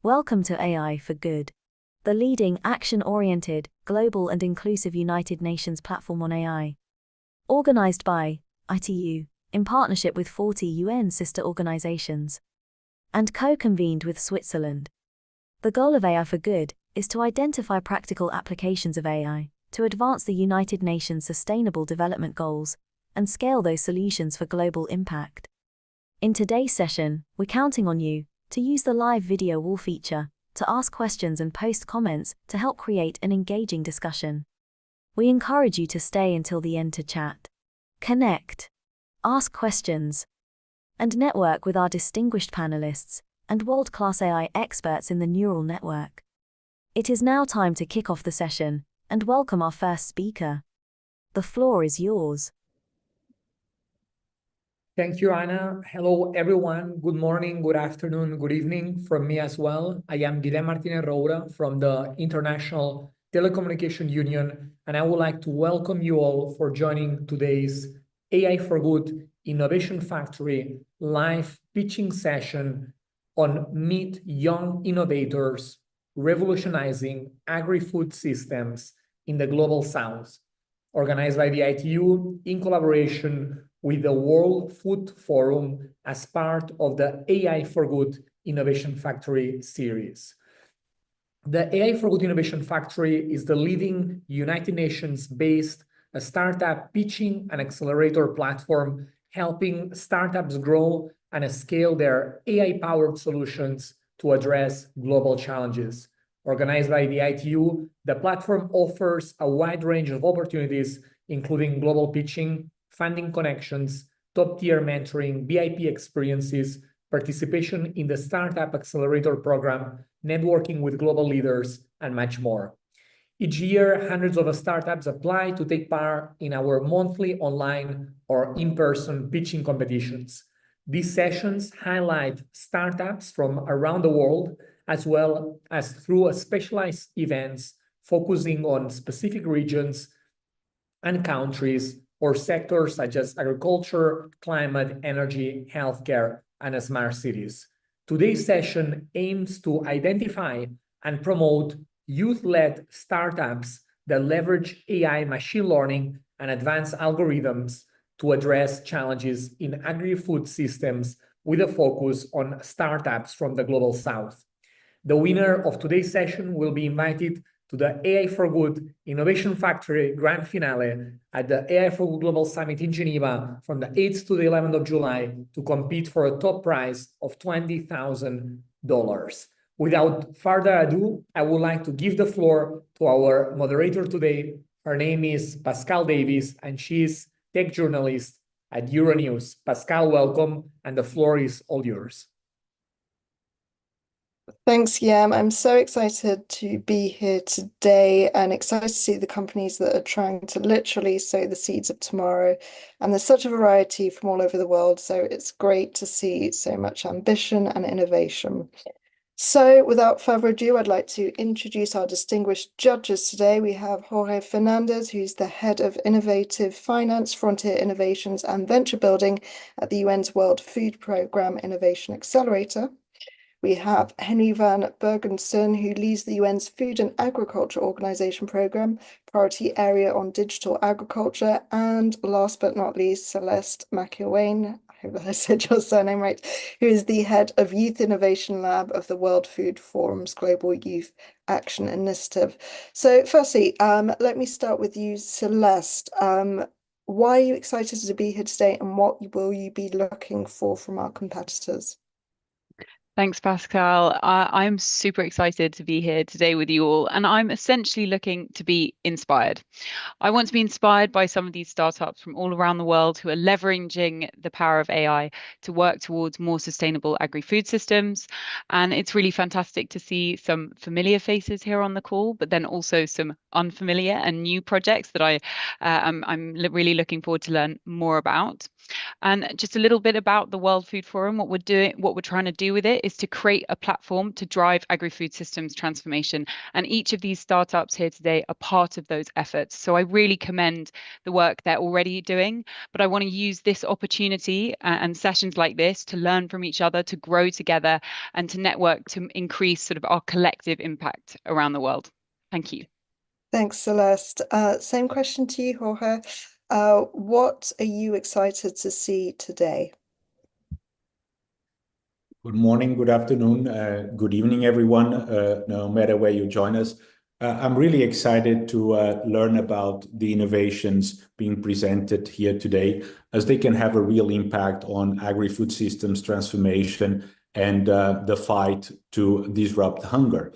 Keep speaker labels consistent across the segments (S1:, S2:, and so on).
S1: Welcome to AI for Good, the leading action-oriented, global and inclusive United Nations platform on AI. Organized by ITU, in partnership with 40 UN sister organizations, and co-convened with Switzerland. The goal of AI for Good is to identify practical applications of AI to advance the United Nations Sustainable Development Goals and scale those solutions for global impact. In today's session, we're counting on you to use the live video wall feature to ask questions and post comments to help create an engaging discussion. We encourage you to stay until the end to chat, connect, ask questions, and network with our distinguished panelists and world-class AI experts in the neural network. It is now time to kick off the session and welcome our first speaker. The floor is yours.
S2: Thank you, Anna. Hello, everyone. Good morning, good afternoon, good evening from me as well. I am Guilherme Martinez Roura from the International Telecommunication Union, and I would like to welcome you all for joining today's AI for Good Innovation Factory live pitching session on Meet Young Innovators, Revolutionizing Agri-Food Systems in the Global South, organized by the ITU in collaboration with the World Food Forum as part of the AI for Good Innovation Factory series. The AI for Good Innovation Factory is the leading United Nations-based startup pitching and accelerator platform, helping startups grow and scale their AI-powered solutions to address global challenges. Organized by the ITU, the platform offers a wide range of opportunities, including global pitching, funding connections, top-tier mentoring, VIP experiences, participation in the Startup Accelerator Program, networking with global leaders, and much more. Each year, hundreds of startups apply to take part in our monthly online or in-person pitching competitions. These sessions highlight startups from around the world, as well as through specialized events focusing on specific regions and countries or sectors such as agriculture, climate, energy, healthcare, and smart cities. Today's session aims to identify and promote youth-led startups that leverage AI, machine learning, and advanced algorithms to address challenges in agri-food systems with a focus on startups from the Global South. The winner of today's session will be invited to the AI for Good Innovation Factory Grand Finale at the AI for Good Global Summit in Geneva from the 8th to the 11th of July to compete for a top prize of $20,000. Without further ado, I would like to give the floor to our moderator today. Her name is Pascal Davis, and she is tech journalist at Euronews. Pascal, welcome, and the floor is all yours.
S3: Thanks, Yam. I'm so excited to be here today and excited to see the companies that are trying to literally sow the seeds of tomorrow. And there's such a variety from all over the world, so it's great to see so much ambition and innovation. So without further ado, I'd like to introduce our distinguished judges today. We have Jorge Fernandez, who's the head of Innovative Finance, Frontier Innovations and Venture Building at the UN's World Food Programme Innovation Accelerator. We have Henry van Bergensen, who leads the UN's Food and Agriculture Organization Programme, Priority Area on Digital Agriculture, and last but not least, Celeste McIlwain, I hope that I said your surname right, who is the head of Youth Innovation Lab of the World Food Forum's Global Youth Action Initiative. So firstly, let me start with you, Celeste. Why are you excited to be here today, and what will you be looking for from our competitors?
S4: Thanks, Pascal. I'm super excited to be here today with you all, and I'm essentially looking to be inspired. I want to be inspired by some of these startups from all around the world who are leveraging the power of AI to work towards more sustainable agri-food systems. And it's really fantastic to see some familiar faces here on the call, but then also some unfamiliar and new projects that I'm really looking forward to learn more about. And just a little bit about the World Food Forum, what we're trying to do with it is to create a platform to drive agri-food systems transformation. And each of these startups here today are part of those efforts. So I really commend the work they're already doing, but I want to use this opportunity and sessions like this to learn from each other, to grow together, and to network to increase sort of our collective impact around the world. Thank you.
S3: Thanks, Celeste. Same question to you, Jorge. What are you excited to see today?
S5: Good morning, good afternoon, good evening, everyone, no matter where you join us. I'm really excited to learn about the innovations being presented here today, as they can have a real impact on agri-food systems transformation and the fight to disrupt hunger.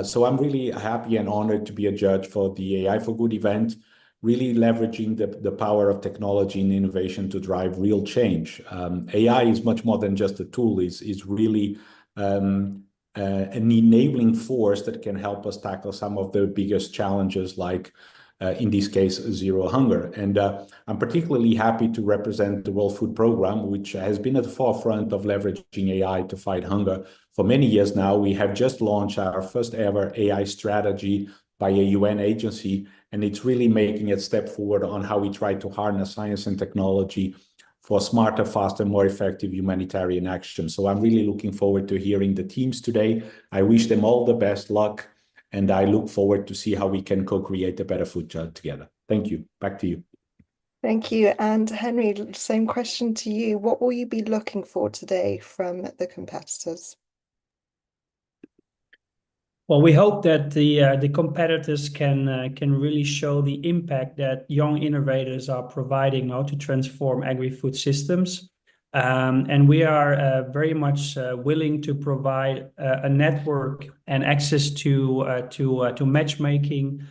S5: So I'm really happy and honored to be a judge for the AI for Good event, really leveraging the power of technology and innovation to drive real change. AI is much more than just a tool, is really an enabling force that can help us tackle some of the biggest challenges, like in this case, zero hunger. And I'm particularly happy to represent the World Food Programme, which has been at the forefront of leveraging AI to fight hunger for many years now. We have just launched our first ever AI strategy by a UN agency, and it's really making a step forward on how we try to harness science and technology for smarter, faster, more effective humanitarian action. So I'm really looking forward to hearing the teams today. I wish them all the best luck, and I look forward to see how we can co-create a better food together. Thank you. Back to you.
S3: Thank you. And Henry, same question to you. What will you be looking for today from the competitors?
S6: Well, we hope that the competitors can really show the impact that young innovators are providing now to transform agri-food systems. And we are very much willing to provide a network and access to matchmaking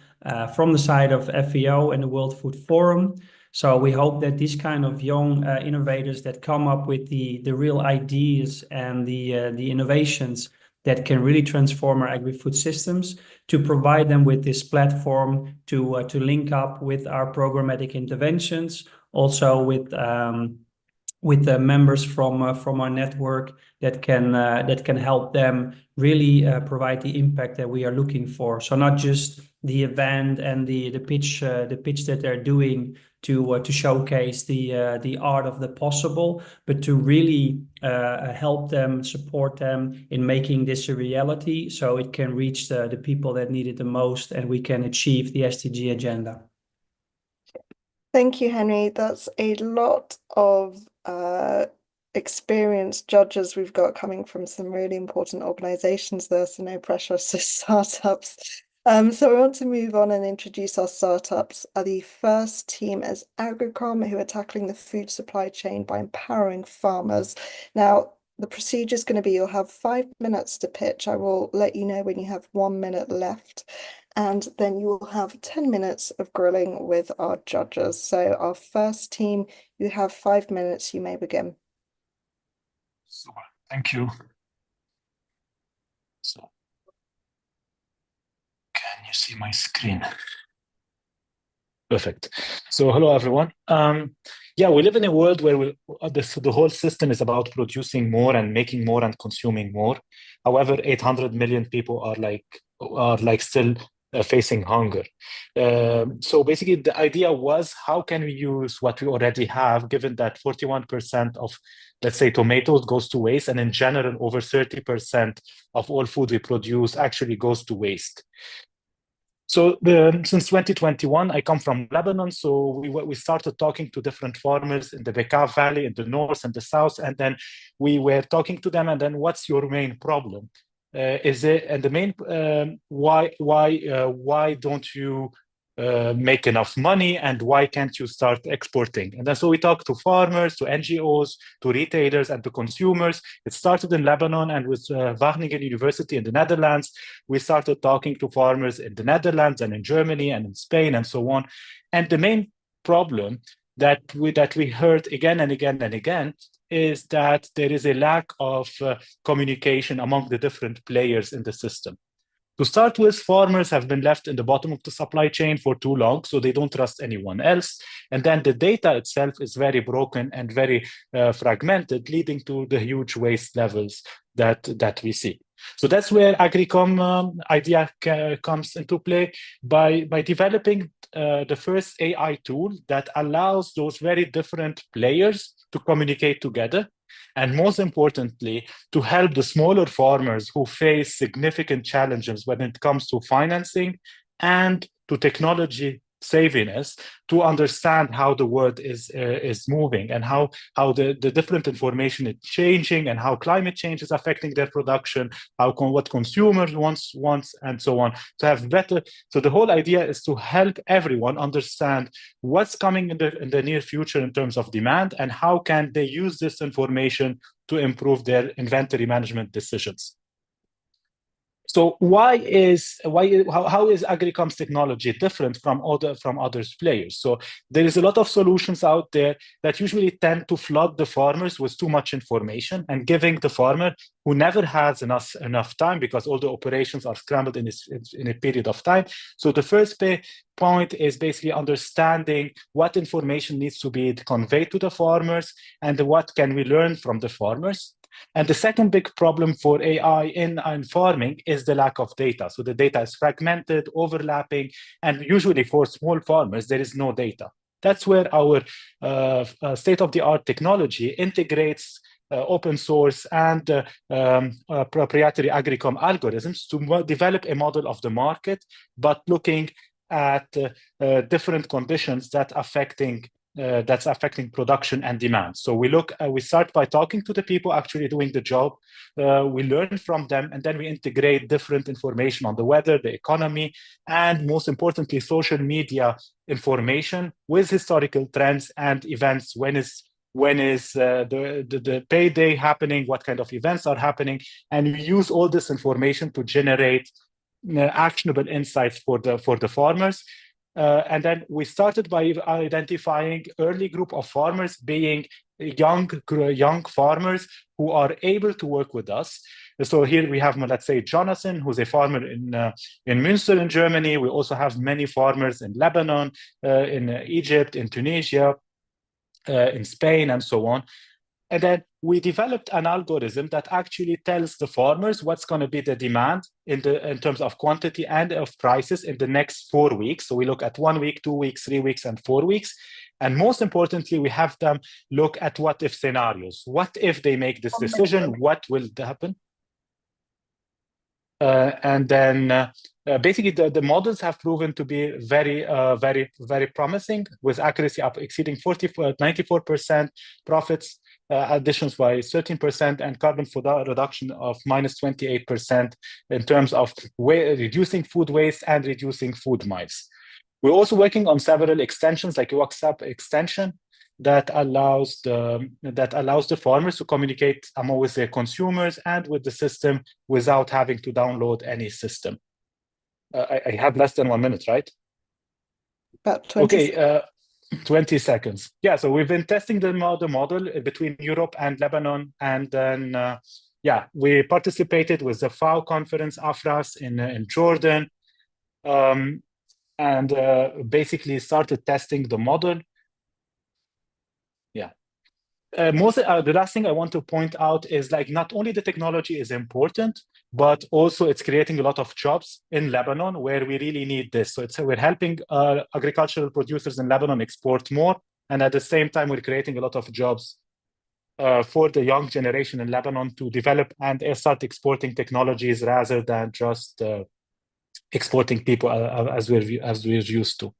S6: from the side of FAO and the World Food Forum. So we hope that these kind of young innovators that come up with the real ideas and the innovations that can really transform our agri-food systems, to provide them with this platform to link up with our programmatic interventions, also with the members from our network that can help them really provide the impact that we are looking for. So not just the event and the pitch that they're doing to showcase the art of the possible, but to really help them, support them in making this a reality, so it can reach the people that need it the most, and we can achieve the SDG agenda.
S3: Thank you, Henry. That's a lot of experienced judges we've got coming from some really important organizations there, so no pressure to startups. So we want to move on and introduce our startups. The first team is Agricom, who are tackling the food supply chain by empowering farmers. Now, the procedure is going to be, you'll have 5 minutes to pitch. I will let you know when you have 1 minute left. And then you will have 10 minutes of grilling with our judges. So our first team, you have 5 minutes. You may begin.
S7: Super. Thank you. So, can you see my screen? Perfect. So hello, everyone. Yeah, we live in a world where the whole system is about producing more and making more and consuming more. However, 800 million people are still facing hunger. So basically, the idea was, how can we use what we already have, given that 41% of, let's say, tomatoes goes to waste, and in general, over 30% of all food we produce actually goes to waste. So since 2021, I come from Lebanon. So we started talking to different farmers in the Bekaa Valley, in the north and the south, and then we were talking to them. And then, what's your main problem? Why don't you make enough money, and why can't you start exporting? And then so we talked to farmers, to NGOs, to retailers, and to consumers. It started in Lebanon, and with Wageningen University in the Netherlands, we started talking to farmers in the Netherlands and in Germany and in Spain and so on. And the main problem that we heard again and again and again is that there is a lack of communication among the different players in the system. To start with, farmers have been left in the bottom of the supply chain for too long, so they don't trust anyone else. And then the data itself is very broken and very fragmented, leading to the huge waste levels that we see. So that's where Agricom idea comes into play by developing the first AI tool that allows those very different players to communicate together. And most importantly, to help the smaller farmers who face significant challenges when it comes to financing and to technology savviness, to understand how the world is moving and how the different information is changing and how climate change is affecting their production, what consumers wants, and so on. To have better, so the whole idea is to help everyone understand what's coming in the near future in terms of demand and how can they use this information to improve their inventory management decisions. So how is Agricom's technology different from other players? So there is a lot of solutions out there that usually tend to flood the farmers with too much information and giving the farmer who never has enough time, because all the operations are scrambled in a period of time. So the first point is basically understanding what information needs to be conveyed to the farmers and what can we learn from the farmers. And the second big problem for AI in farming is the lack of data. So the data is fragmented, overlapping, and usually for small farmers, there is no data. That's where our state-of-the-art technology integrates open source and proprietary Agricom algorithms to develop a model of the market, but looking at different conditions that's affecting production and demand. So we start by talking to the people actually doing the job. We learn from them, and then we integrate different information on the weather, the economy, and most importantly, social media information with historical trends and events. When is the payday happening? What kind of events are happening? And we use all this information to generate actionable insights for the farmers. And then we started by identifying early group of farmers being young farmers who are able to work with us. So here we have, let's say, Jonathan, who's a farmer in Münster in Germany. We also have many farmers in Lebanon, in Egypt, in Tunisia, in Spain, and so on. And then we developed an algorithm that actually tells the farmers what's going to be the demand in terms of quantity and of prices in the next 4 weeks. So we look at 1 week, 2 weeks, 3 weeks, and 4 weeks. And most importantly, we have them look at what if scenarios. What if they make this decision? What will happen? And then basically the models have proven to be very, very promising, with accuracy up exceeding 94% profits, additions by 13%, and carbon reduction of minus 28% in terms of reducing food waste and reducing food miles. We're also working on several extensions, like a WhatsApp extension that allows the farmers to communicate with their consumers and with the system without having to download any system. I have less than 1 minute, right?
S3: About 20
S7: seconds. 20 seconds. Yeah, so we've been testing the model between Europe and Lebanon, and then we participated with the FAO conference, AFRAS, in Jordan, and basically started testing the model. Yeah. The last thing I want to point out is, like, not only the technology is important, but also it's creating a lot of jobs in Lebanon where we really need this. So we're helping agricultural producers in Lebanon export more, and at the same time we're creating a lot of jobs for the young generation in Lebanon to develop and start exporting technologies rather than just exporting people as we're used to.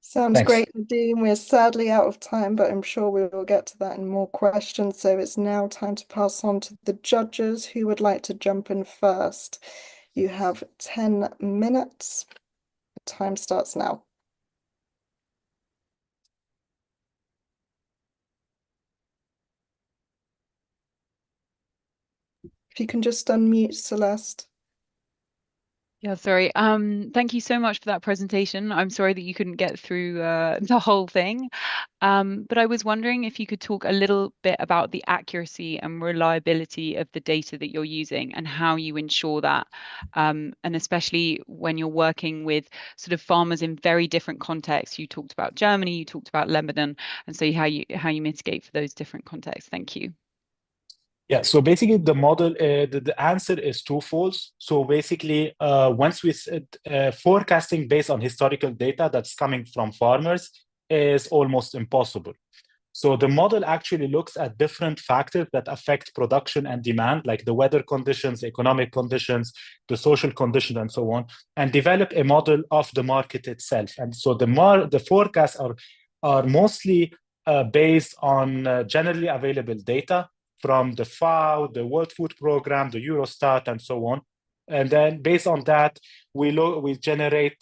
S3: Sounds
S7: Thanks.
S3: great, Nadeem. We're sadly out of time, but I'm sure we will get to that in more questions. So it's now time to pass on to the judges. Who would like to jump in first? You have 10 minutes. The time starts now. If you can just unmute, Celeste.
S4: Yeah, sorry. Thank you so much for that presentation. I'm sorry that you couldn't get through the whole thing. But I was wondering if you could talk a little bit about the accuracy and reliability of the data that you're using and how you ensure that, and especially when you're working with sort of farmers in very different contexts. You talked about Germany, you talked about Lebanon, and so how you mitigate for those different contexts. Thank you.
S7: Yeah, so basically the model, the answer is twofold. So basically, once we said forecasting based on historical data that's coming from farmers is almost impossible. So the model actually looks at different factors that affect production and demand, like the weather conditions, economic conditions, the social condition, and so on, and develop a model of the market itself. And so the forecasts are mostly based on generally available data from the FAO, the World Food Program, the Eurostat, and so on. And then based on that, we generate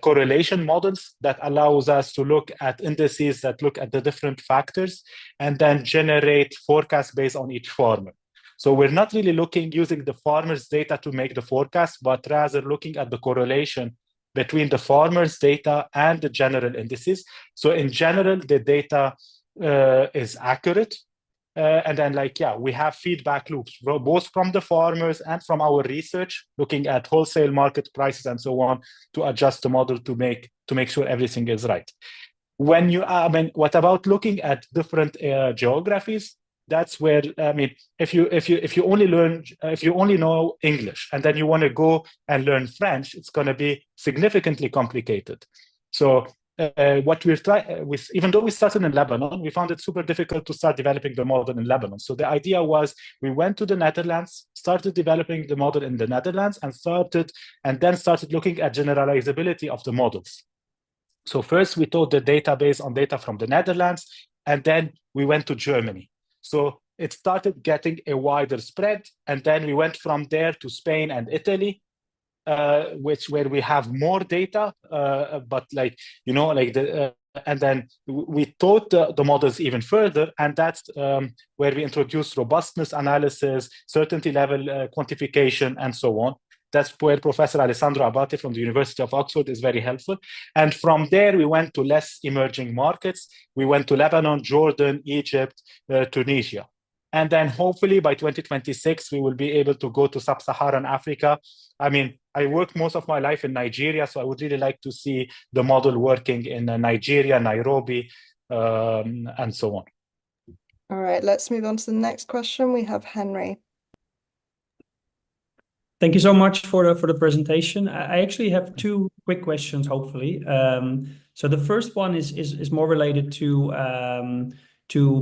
S7: correlation models that allows us to look at indices that look at the different factors and then generate forecasts based on each farmer. So we're not really using the farmer's data to make the forecast, but rather looking at the correlation between the farmer's data and the general indices. So in general, the data is accurate. And then we have feedback loops, both from the farmers and from our research, looking at wholesale market prices and so on, to adjust the model to make sure everything is right. When what about looking at different geographies? That's where, if you only know English and then you want to go and learn French, it's going to be significantly complicated. So what we're trying with, even though we started in Lebanon, we found it super difficult to start developing the model in Lebanon. So the idea was we went to the Netherlands, started developing the model in the Netherlands, and then started looking at generalizability of the models. So first we taught the database on data from the Netherlands, and then we went to Germany. So it started getting a wider spread, and then we went from there to Spain and Italy, where we have more data, but and then we taught the models even further, and that's where we introduced robustness analysis, certainty level quantification, and so on. That's where Professor Alessandro Abate from the University of Oxford is very helpful. And from there, we went to less emerging markets. We went to Lebanon, Jordan, Egypt, Tunisia. And then hopefully by 2026, we will be able to go to sub-Saharan Africa. I worked most of my life in Nigeria, so I would really like to see the model working in Nigeria, Nairobi, and so on.
S3: All right, let's move on to the next question. We have Henry.
S6: Thank you so much for the presentation. I actually have two quick questions, hopefully. So the first one is more related to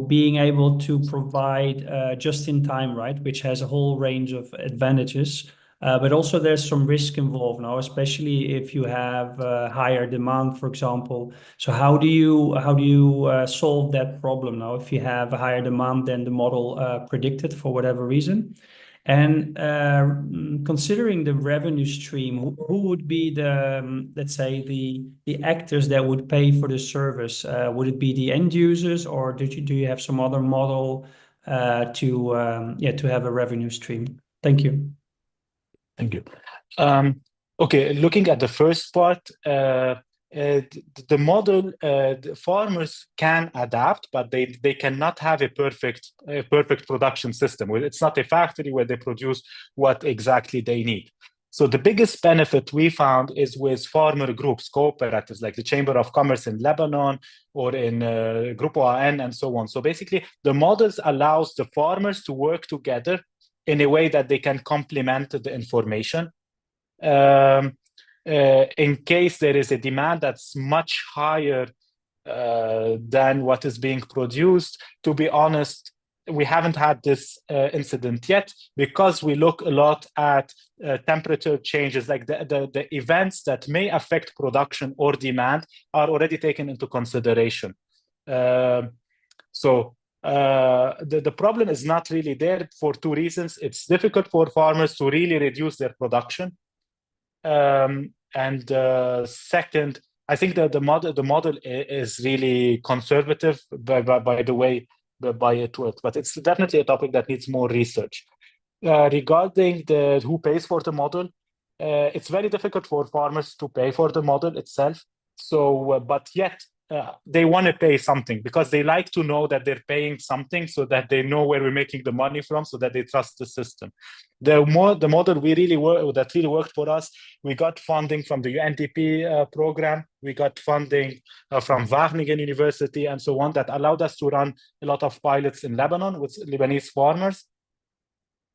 S6: being able to provide just in time, right? Which has a whole range of advantages, but also there's some risk involved now, especially if you have higher demand, for example. So how do you solve that problem now if you have a higher demand than the model predicted for whatever reason? And considering the revenue stream, who would be let's say the actors that would pay for the service? Would it be the end users, or do you have some other model to have a revenue stream? Thank you.
S7: Thank you. Okay, looking at the first part, the model, the farmers can adapt, but they cannot have a perfect production system. It's not a factory where they produce what exactly they need. So the biggest benefit we found is with farmer groups, cooperatives, like the Chamber of Commerce in Lebanon or in Grupo AN and so on. So basically, the models allows the farmers to work together in a way that they can complement the information. In case there is a demand that's much higher than what is being produced, to be honest, we haven't had this incident yet, because we look a lot at temperature changes, like the events that may affect production or demand are already taken into consideration. So the problem is not really there for two reasons. It's difficult for farmers to really reduce their production. And second, I think that the model is really conservative by the way it works, but it's definitely a topic that needs more research. regarding the who pays for the model, it's very difficult for farmers to pay for the model itself. So, but yet they want to pay something because they like to know that they're paying something, so that they know where we're making the money from, so that they trust the system. The model that really worked for us, we got funding from the UNDP program, we got funding from Wageningen University and so on, that allowed us to run a lot of pilots in Lebanon with Lebanese farmers.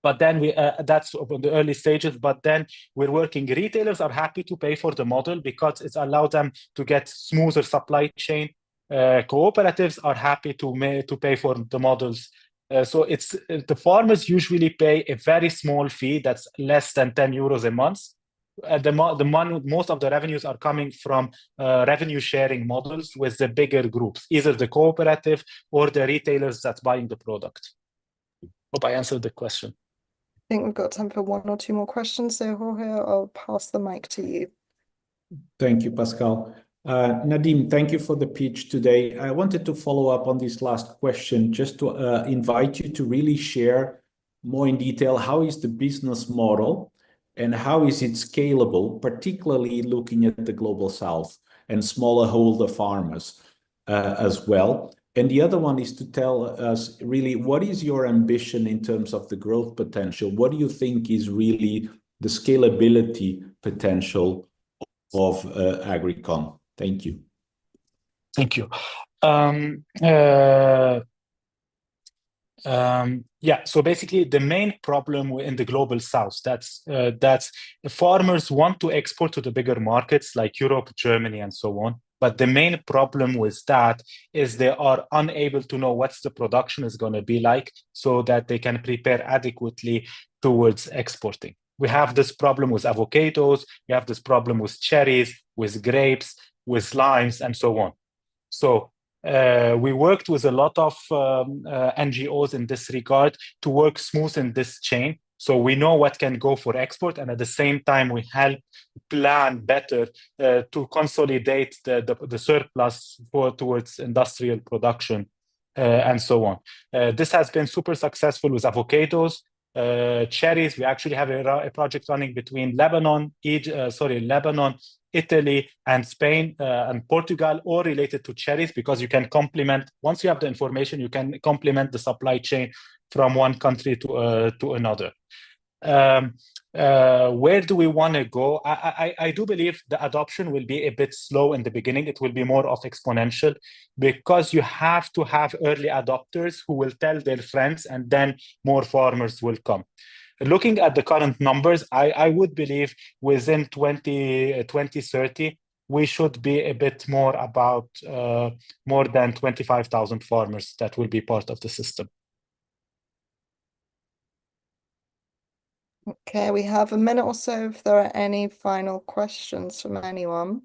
S7: But then that's on the early stages, but then we're working, retailers are happy to pay for the model because it's allowed them to get smoother supply chain. Cooperatives are happy to pay for the models. So it's the farmers usually pay a very small fee that's less than 10 euros a month. The money, most of the revenues are coming from revenue sharing models with the bigger groups, either the cooperative or the retailers that's buying the product. Hope I answered the question.
S3: I think we've got time for one or two more questions. So Jorge, I'll pass the mic to you.
S5: Thank you, Pascal. Nadim, thank you for the pitch today. I wanted to follow up on this last question, just to invite you to really share more in detail, how is the business model and how is it scalable, particularly looking at the Global South and smallholder farmers as well. And the other one is to tell us really, what is your ambition in terms of the growth potential? What do you think is really the scalability potential of Agricom? Thank you.
S7: Thank you. Yeah, so basically the main problem in the Global South, that's farmers want to export to the bigger markets like Europe, Germany, and so on. But the main problem with that is they are unable to know what's the production is going to be like, so that they can prepare adequately towards exporting. We have this problem with avocados, we have this problem with cherries, with grapes, with limes, and so on. So we worked with a lot of NGOs in this regard to work smooth in this chain. So we know what can go for export, and at the same time, we help plan better to consolidate the surplus towards industrial production and so on. This has been super successful with avocados. Cherries, we actually have a project running between Lebanon, Italy, and Spain and Portugal, all related to cherries, because you can complement, once you have the information, you can complement the supply chain from one country to another. Where do we want to go? I do believe the adoption will be a bit slow in the beginning. It will be more of exponential, because you have to have early adopters who will tell their friends, and then more farmers will come. Looking at the current numbers, I would believe within 2030, we should be a bit more about more than 25,000 farmers that will be part of the system.
S3: Okay, we have a minute or so if there are any final questions from anyone.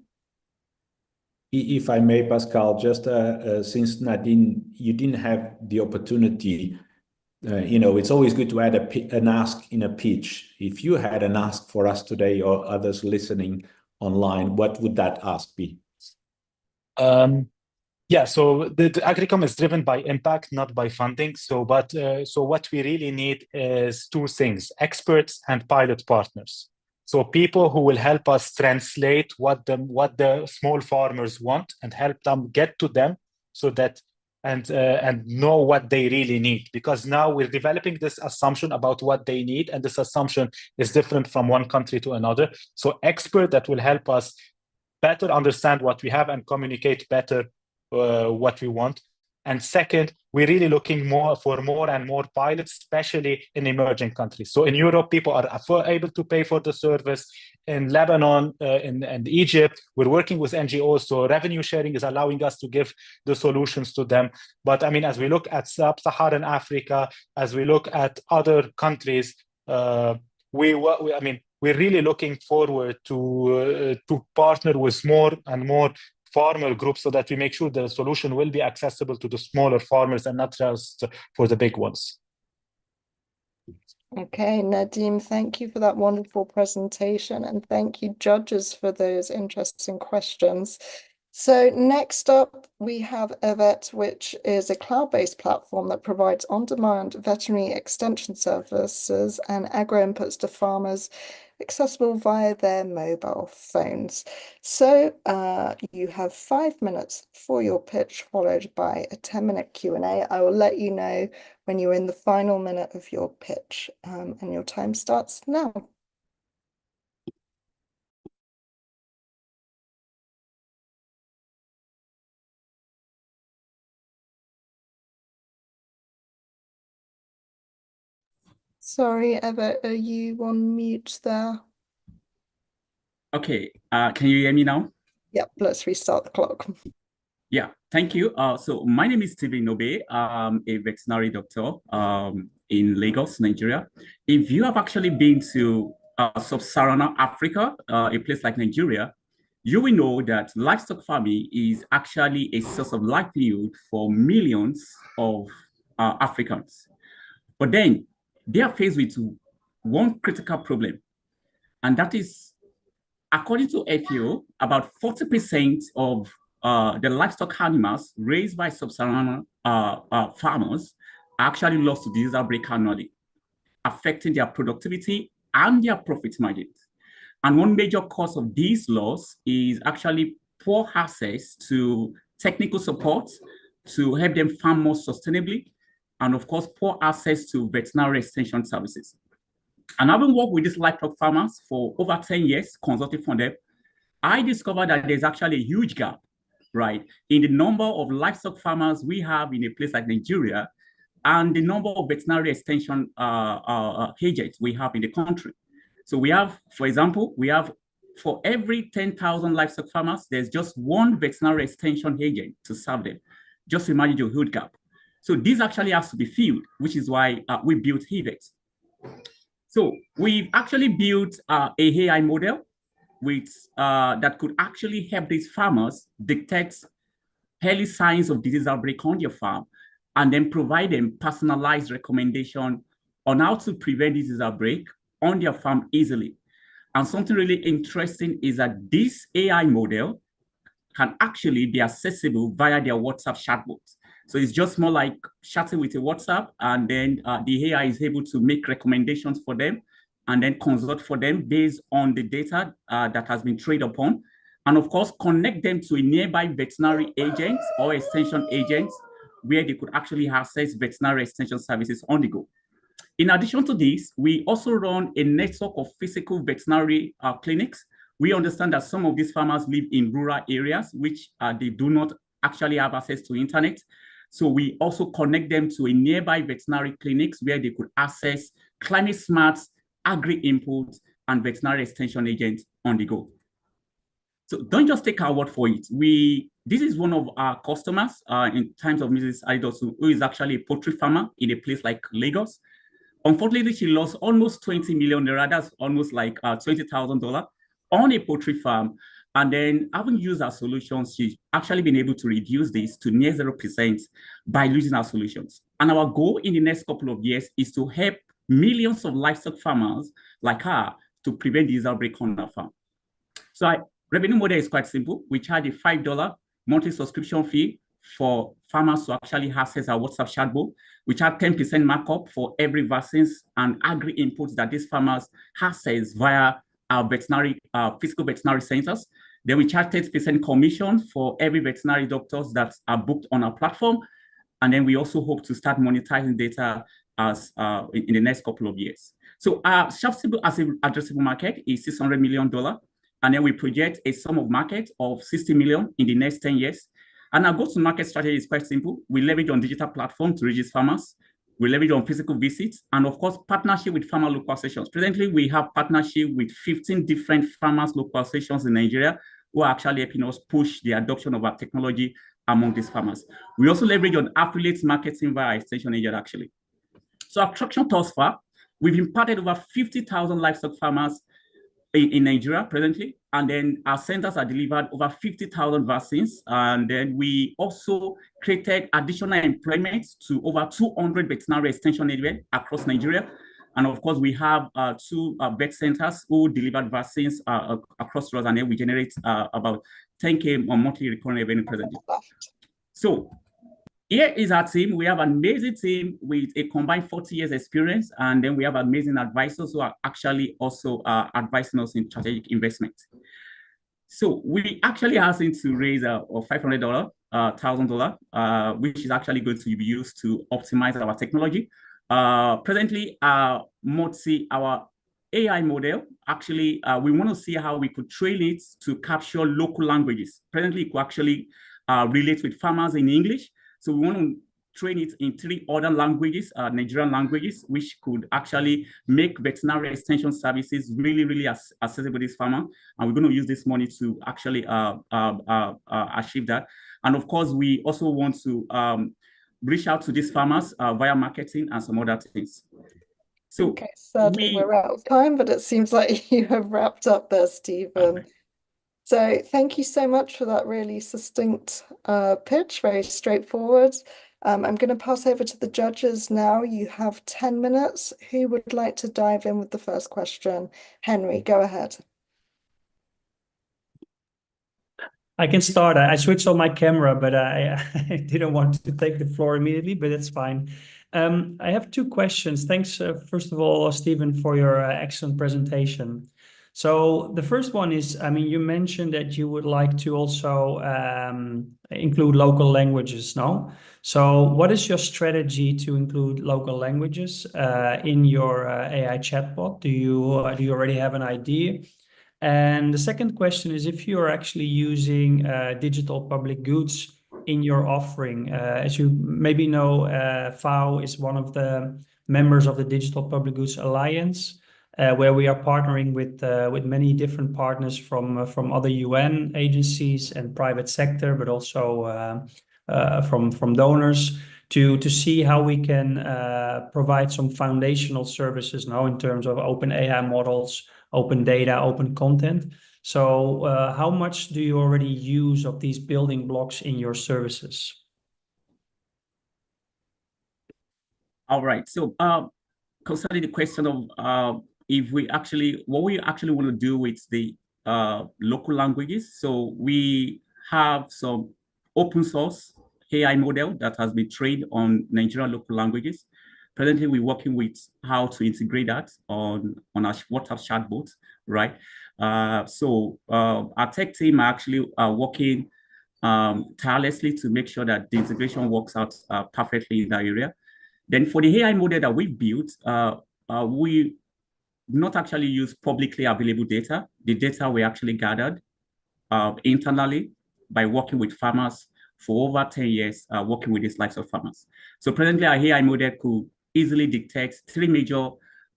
S5: If I may, Pascal, just since Nadine, you didn't have the opportunity, it's always good to add an ask in a pitch. If you had an ask for us today or others listening online, what would that ask be?
S7: Yeah, so the Agricom is driven by impact, not by funding. So what we really need is two things: experts and pilot partners. So people who will help us translate what the small farmers want and help them get to them, so that and know what they really need. Because now we're developing this assumption about what they need, and this assumption is different from one country to another. So expert that will help us better understand what we have and communicate better what we want. And second, we're really looking for more and more pilots, especially in emerging countries. So in Europe, people are able to pay for the service. In Lebanon and Egypt, we're working with NGOs, so revenue sharing is allowing us to give the solutions to them. But I mean, as we look at sub-Saharan Africa, as we look at other countries, we're really looking forward to partner with more and more farmer groups, so that we make sure the solution will be accessible to the smaller farmers and not just for the big ones.
S3: Okay, Nadim, thank you for that wonderful presentation, and thank you, judges, for those interesting questions. So next up, we have Evet, which is a cloud-based platform that provides on-demand veterinary extension services and agro inputs to farmers accessible via their mobile phones. So you have 5 minutes for your pitch, followed by a 10-minute Q&A. I will let you know when you're in the final minute of your pitch, and your time starts now. Sorry, Evet, are you on mute there?
S8: Okay, can you hear me now?
S3: Yep, let's restart the clock.
S8: Yeah, thank you. So my name is Stephen Nobe. I'm a veterinary doctor in Lagos, Nigeria. If you have actually been to sub-Saharan Africa, a place like Nigeria, you will know that livestock farming is actually a source of livelihood for millions of Africans. But then they are faced with one critical problem, and that is, according to FAO, about 40% of the livestock animals raised by sub-Saharan farmers are actually lost to disease outbreak annually, affecting their productivity and their profit margins. And one major cause of these loss is actually poor access to technical support to help them farm more sustainably, and of course, poor access to veterinary extension services. And having worked with these livestock farmers for over 10 years, consulting for them, I discovered that there's actually a huge gap, right, in the number of livestock farmers we have in a place like Nigeria and the number of veterinary extension agents we have in the country. So we have, for example, for every 10,000 livestock farmers, there's just one veterinary extension agent to serve them. Just imagine the huge gap. So this actually has to be filled, which is why we built Evet. So we've actually built a AI model that could actually help these farmers detect early signs of disease outbreak on their farm, and then provide them personalized recommendation on how to prevent disease outbreak on their farm easily. And something really interesting is that this AI model can actually be accessible via their WhatsApp chatbot. So it's just more like chatting with a WhatsApp, and then the AI is able to make recommendations for them and then consult for them based on the data that has been trained upon. And of course, connect them to a nearby veterinary agent or extension agents where they could actually access veterinary extension services on the go. In addition to this, we also run a network of physical veterinary clinics. We understand that some of these farmers live in rural areas, which they do not actually have access to internet. So we also connect them to a nearby veterinary clinics where they could access climate smart agri inputs and veterinary extension agents on the go. So don't just take our word for it. This is one of our customers in terms of Mrs. Adidosu, who is actually a poultry farmer in a place like Lagos. Unfortunately, she lost almost 20 million naira, that's almost like $20,000 on a poultry farm. And then having used our solutions, she's actually been able to reduce this to near 0% by using our solutions. And our goal in the next couple of years is to help millions of livestock farmers like her to prevent disease outbreak on our farm. So our revenue model is quite simple. We charge a $5 monthly subscription fee for farmers to actually access our WhatsApp chatbot. We charge 10% markup for every vaccines and agri inputs that these farmers access via our physical veterinary centers. Then we charge 30% commission for every veterinary doctors that are booked on our platform. And then we also hope to start monetizing data as in the next couple of years. So our addressable market is $600 million. And then we project a sum of market of 60 million in the next 10 years. And our go-to-market strategy is quite simple. We leverage on digital platforms to reach these farmers. We leverage on physical visits, and of course, partnership with farmer local associations. Presently, we have partnership with 15 different farmers local associations in Nigeria who are actually helping us push the adoption of our technology among these farmers. We also leverage on affiliate marketing via extension agent, actually. So our traction thus far, we've imparted over 50,000 livestock farmers in Nigeria presently, and then our centers are delivered over 50,000 vaccines, and then we also created additional employment to over 200 veterinary extension agents across Nigeria, And of course, we have two vet centers who delivered vaccines across us, and then we generate about 10K on monthly recurring revenue presently. So here is our team. We have an amazing team with a combined 40 years experience, and then we have amazing advisors who are actually also advising us in strategic investment. So we actually asking to raise $500,000, which is actually going to be used to optimize our technology. Presently, our AI model, actually, we want to see how we could train it to capture local languages. Presently, it could actually relate with farmers in English. So we want to train it in 3 other languages, Nigerian languages, which could actually make veterinary extension services really, really accessible to this farmer. And we're going to use this money to actually achieve that. And of course, we also want to reach out to these farmers via marketing and some other things. So
S3: okay, sadly we're out of time, but it seems like you have wrapped up there, Stephen. So thank you so much for that really succinct pitch, very straightforward. I'm going to pass over to the judges now. You have 10 minutes. Who would like to dive in with the first question? Henry, go ahead.
S6: I can start. I switched on my camera, but I didn't want to take the floor immediately, but it's fine. I have 2 questions. Thanks, first of all, Stephen, for your excellent presentation. So the first one is, I mean, you mentioned that you would like to also include local languages, no? So what is your strategy to include local languages in your AI chatbot? Do you already have an idea? And the second question is if you're actually using digital public goods in your offering. As you maybe know, FAO is one of the members of the Digital Public Goods Alliance, where we are partnering with many different partners from other UN agencies and private sector, but also from donors to see how we can provide some foundational services now in terms of open AI models, open data, open content. So how much do you already use of these building blocks in your services?
S8: All right. So concerning the question of what we actually want to do with the local languages. So we have some open source AI model that has been trained on Nigerian local languages. Presently, we're working with how to integrate that on our WhatsApp chatbot, right? So our tech team are actually working tirelessly to make sure that the integration works out perfectly in that area. Then for the AI model that we've built, we not actually use publicly available data. The data we actually gathered internally by working with farmers for over 10 years, working with these types of farmers. So presently, our AI model could easily detect 3 major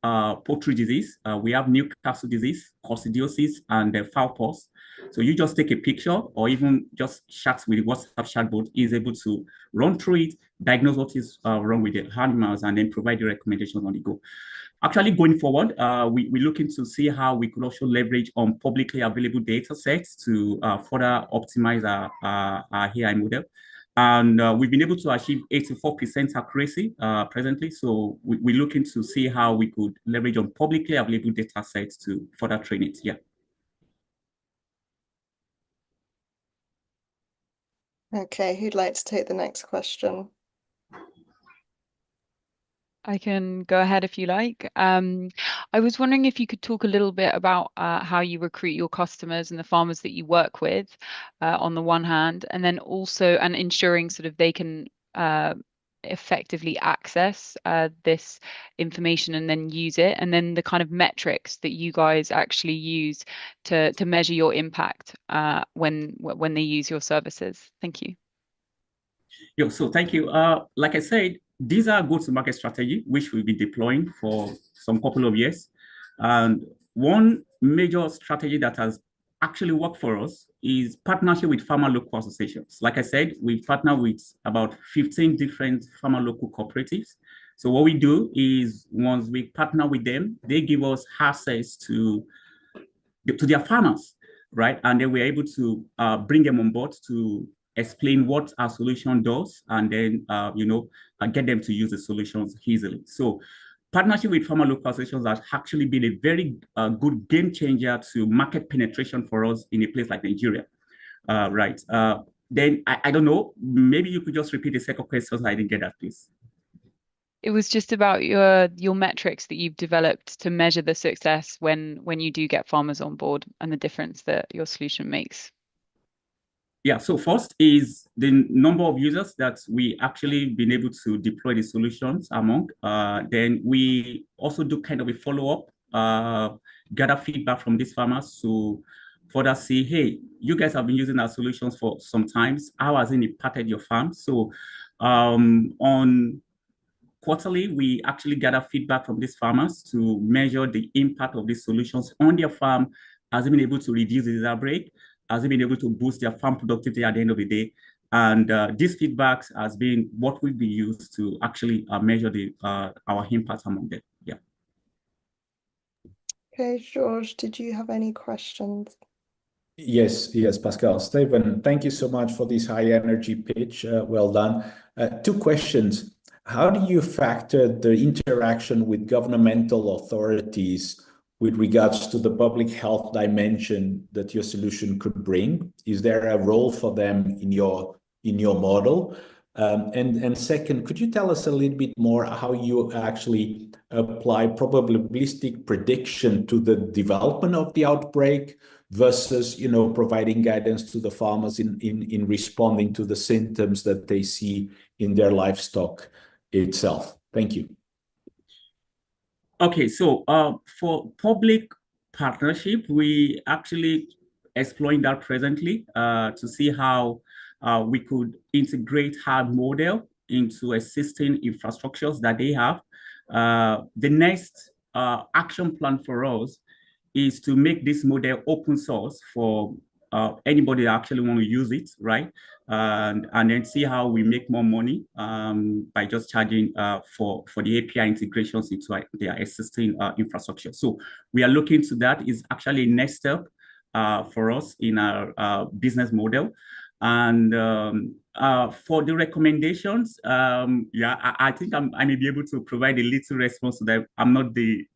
S8: poultry disease. We have Newcastle disease, coccidiosis, and fowl pox. So you just take a picture or even just chat with WhatsApp chatbot, is able to run through it, diagnose what is wrong with the animals, and then provide the recommendations on the go. Actually, going forward, we're looking to see how we could also leverage on publicly available data sets to further optimize our AI model. And we've been able to achieve 84% accuracy presently. So we're looking to see how we could leverage on publicly available data sets to further train it. Yeah.
S3: Okay, who'd like to take the next question?
S4: I can go ahead if you like. I was wondering if you could talk a little bit about how you recruit your customers and the farmers that you work with on the one hand, and then also ensuring sort of they can effectively access this information and then use it, and then the kind of metrics that you guys actually use to measure your impact when they use your services. Thank you.
S8: Yeah, so thank you. Like I said, these are go-to-market strategy, which we'll be deploying for some couple of years. And one major strategy that has actually worked for us is partnership with farmer local associations. Like I said, we partner with about 15 different farmer local cooperatives. So what we do is once we partner with them, they give us access to their farmers, right? And then we're able to bring them on board to explain what our solution does, and then get them to use the solutions easily. So partnership with farmer local associations has actually been a very good game changer to market penetration for us in a place like Nigeria. Right. Then I don't know, maybe you could just repeat the second question so I didn't get that, please.
S4: It was just about your metrics that you've developed to measure the success when you do get farmers on board and the difference that your solution makes.
S8: Yeah, so first is the number of users that we actually been able to deploy the solutions among. Then we also do kind of a follow-up, gather feedback from these farmers to further see, hey, you guys have been using our solutions for some time. How has it impacted your farm? So on quarterly, we actually gather feedback from these farmers to measure the impact of these solutions on their farm. Has it been able to reduce the disease break? Has it been able to boost their farm productivity at the end of the day? And these feedbacks has been what will be used to actually measure our impact among them. Yeah.
S3: Okay, George, did you have any questions?
S5: Yes, Pascal. Stephen, thank you so much for this high energy pitch. Well done. Two questions. How do you factor the interaction with governmental authorities with regards to the public health dimension that your solution could bring? Is there a role for them in your model? And second, could you tell us a little bit more how you actually apply probabilistic prediction to the development of the outbreak versus, providing guidance to the farmers in responding to the symptoms that they see in their livestock itself? Thank you.
S8: Okay, so for public partnership, we actually exploring that presently to see how we could integrate hard model into existing infrastructures that they have. The next action plan for us is to make this model open source for anybody that actually want to use it, right? And then see how we make more money by just charging for the API integrations into their existing infrastructure. So we are looking to that. Is actually a next step for us in our business model. And for the recommendations, I think I may be able to provide a little response to that. I'm not the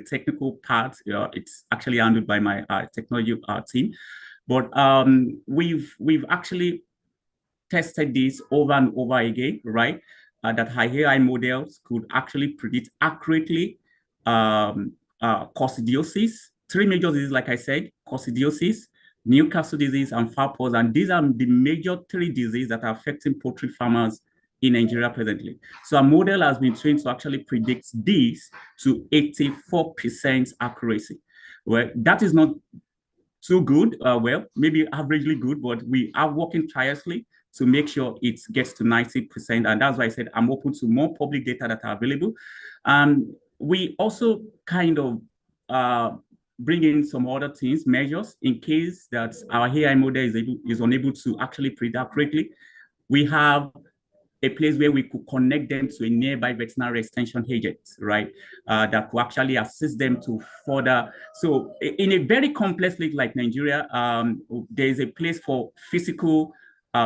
S8: technical part. It's actually handled by my technology team. But we've actually tested this over and over again, right? That high AI models could actually predict accurately coccidiosis, 3 major diseases, like I said, coccidiosis, Newcastle disease, and fowl pox. And these are the major 3 diseases that are affecting poultry farmers in Nigeria presently. So a model has been trained to actually predict these to 84% accuracy. Well, that is not too good, well, maybe averagely good, but we are working tirelessly to make sure it gets to 90%. And that's why I said I'm open to more public data that are available. We also kind of bring in some other things, measures, in case that our AI model is unable to actually predict accurately. We have a place where we could connect them to a nearby veterinary extension agent, right? That could actually assist them to further. So in a very complex lake like Nigeria, there is a place for physical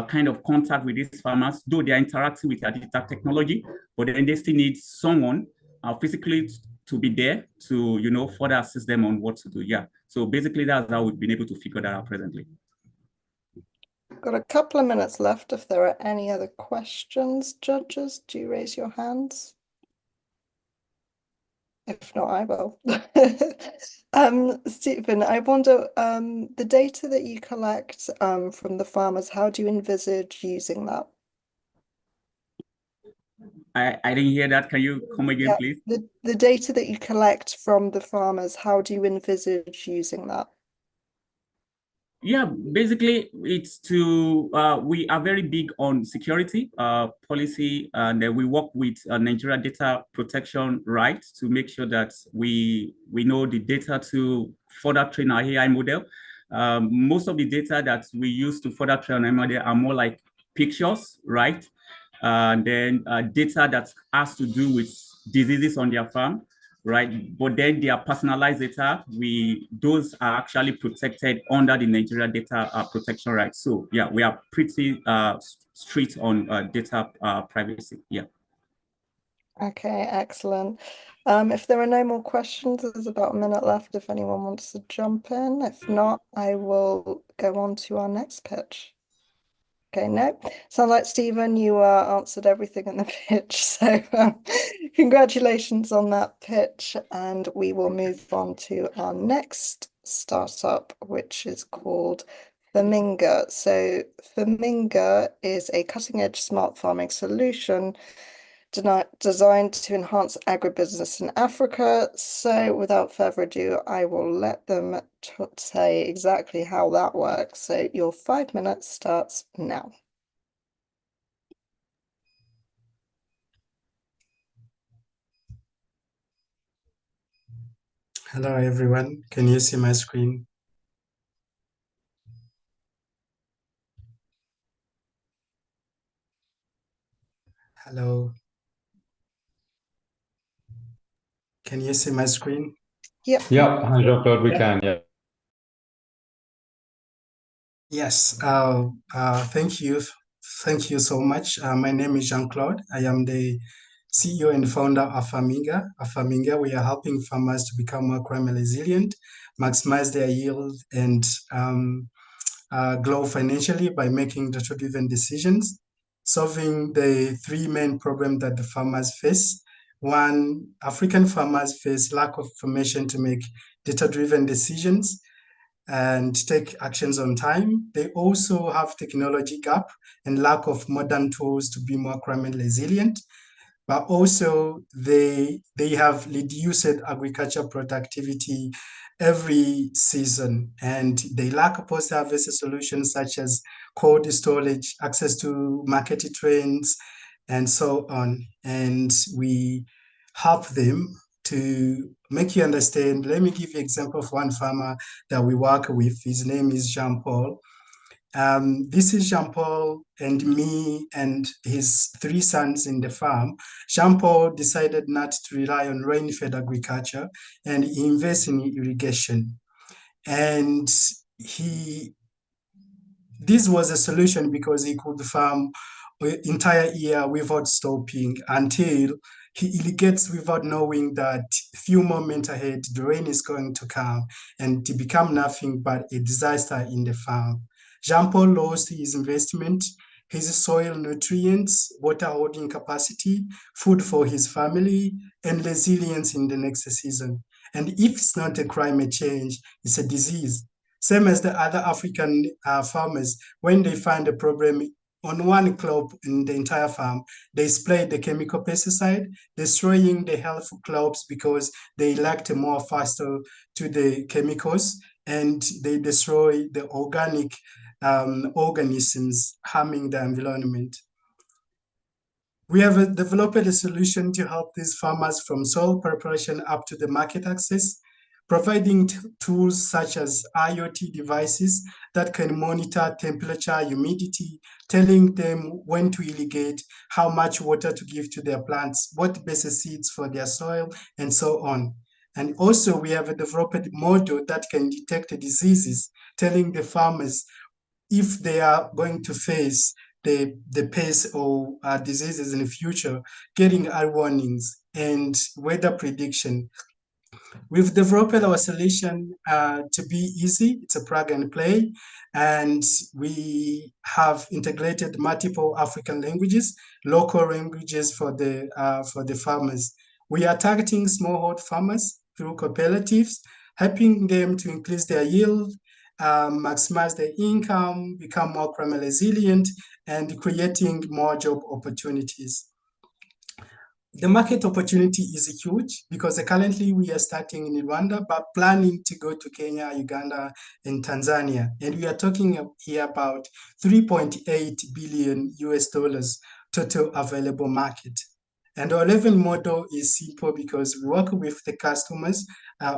S8: kind of contact with these farmers, though they are interacting with their digital technology, but then they still need someone physically to be there to, further assist them on what to do. Yeah. So basically that's how we've been able to figure that out presently.
S3: Got a couple of minutes left. If there are any other questions, judges, do raise your hands. If not, I will. Stephen, I wonder, the data that you collect from the farmers, how do you envisage using that?
S8: I didn't hear that. Can you come again, please?
S3: The data that you collect from the farmers, how do you envisage using that?
S8: Yeah, basically it's we are very big on security policy, and we work with Nigeria data protection rights to make sure that we know the data to further train our AI model. Most of the data that we use to further train our model are more like pictures, right? And then data that has to do with diseases on their farm, right? But then their personalized data, those are actually protected under the Nigeria data protection rights. So yeah, we are pretty strict on data privacy. Yeah.
S3: Okay, excellent. If there are no more questions, there's about a minute left if anyone wants to jump in. If not, I will go on to our next pitch. Okay, no. Sounds like Stephen, you answered everything in the pitch. So congratulations on that pitch. And we will move on to our next startup, which is called Faminga. So Faminga is a cutting-edge smart farming solution designed to enhance agribusiness in Africa. So without further ado, I will let them say exactly how that works. So your 5 minutes starts now.
S9: Hello everyone, can you see my screen? Hello. Can you see my screen?
S3: Yep.
S10: Yeah, Jean-Claude, we can, yeah.
S9: Yes, thank you. Thank you so much. My name is Jean-Claude. I am the CEO and founder of Faminga. At Faminga, we are helping farmers to become more climate resilient, maximize their yield, and grow financially by making data-driven decisions, solving the three main problems that the farmers face. One, African farmers face lack of information to make data-driven decisions and take actions on time. They also have technology gap and lack of modern tools to be more climate resilient. But also they have reduced agriculture productivity every season, and they lack post-harvest solutions such as cold storage, access to market trends, and so on. And we help them to make you understand. Let me give you an example of one farmer that we work with. His name is Jean-Paul. This is Jean-Paul and me and his three sons in the farm. Jean-Paul decided not to rely on rain-fed agriculture and he invests in irrigation. And this was a solution because he could farm entire year without stopping until he irrigates without knowing that few moments ahead the rain is going to come and to become nothing but a disaster in the farm. Jean-Paul lost his investment, his soil nutrients, water holding capacity, food for his family, and resilience in the next season. And if it's not a climate change, it's a disease. Same as the other African farmers, when they find a problem on one crop in the entire farm, they spray the chemical pesticide, destroying the health crops because they react more faster to the chemicals and they destroy the organic organisms, harming the environment. We have developed a solution to help these farmers from soil preparation up to the market access, providing tools such as IoT devices that can monitor temperature, humidity, telling them when to irrigate, how much water to give to their plants, what best seeds for their soil, and so on. And also we have developed a model that can detect diseases, telling the farmers if they are going to face the pest or diseases in the future, getting early warnings and weather prediction. We've developed our solution to be easy. It's a plug and play, and we have integrated multiple African languages, local languages for the farmers. We are targeting smallholder farmers through cooperatives, helping them to increase their yield, maximize their income, become more climate resilient, and creating more job opportunities. The market opportunity is huge because currently we are starting in Rwanda, but planning to go to Kenya, Uganda, and Tanzania. And we are talking here about 3.8 billion US dollars total available market. And our revenue model is simple because we work with the customers,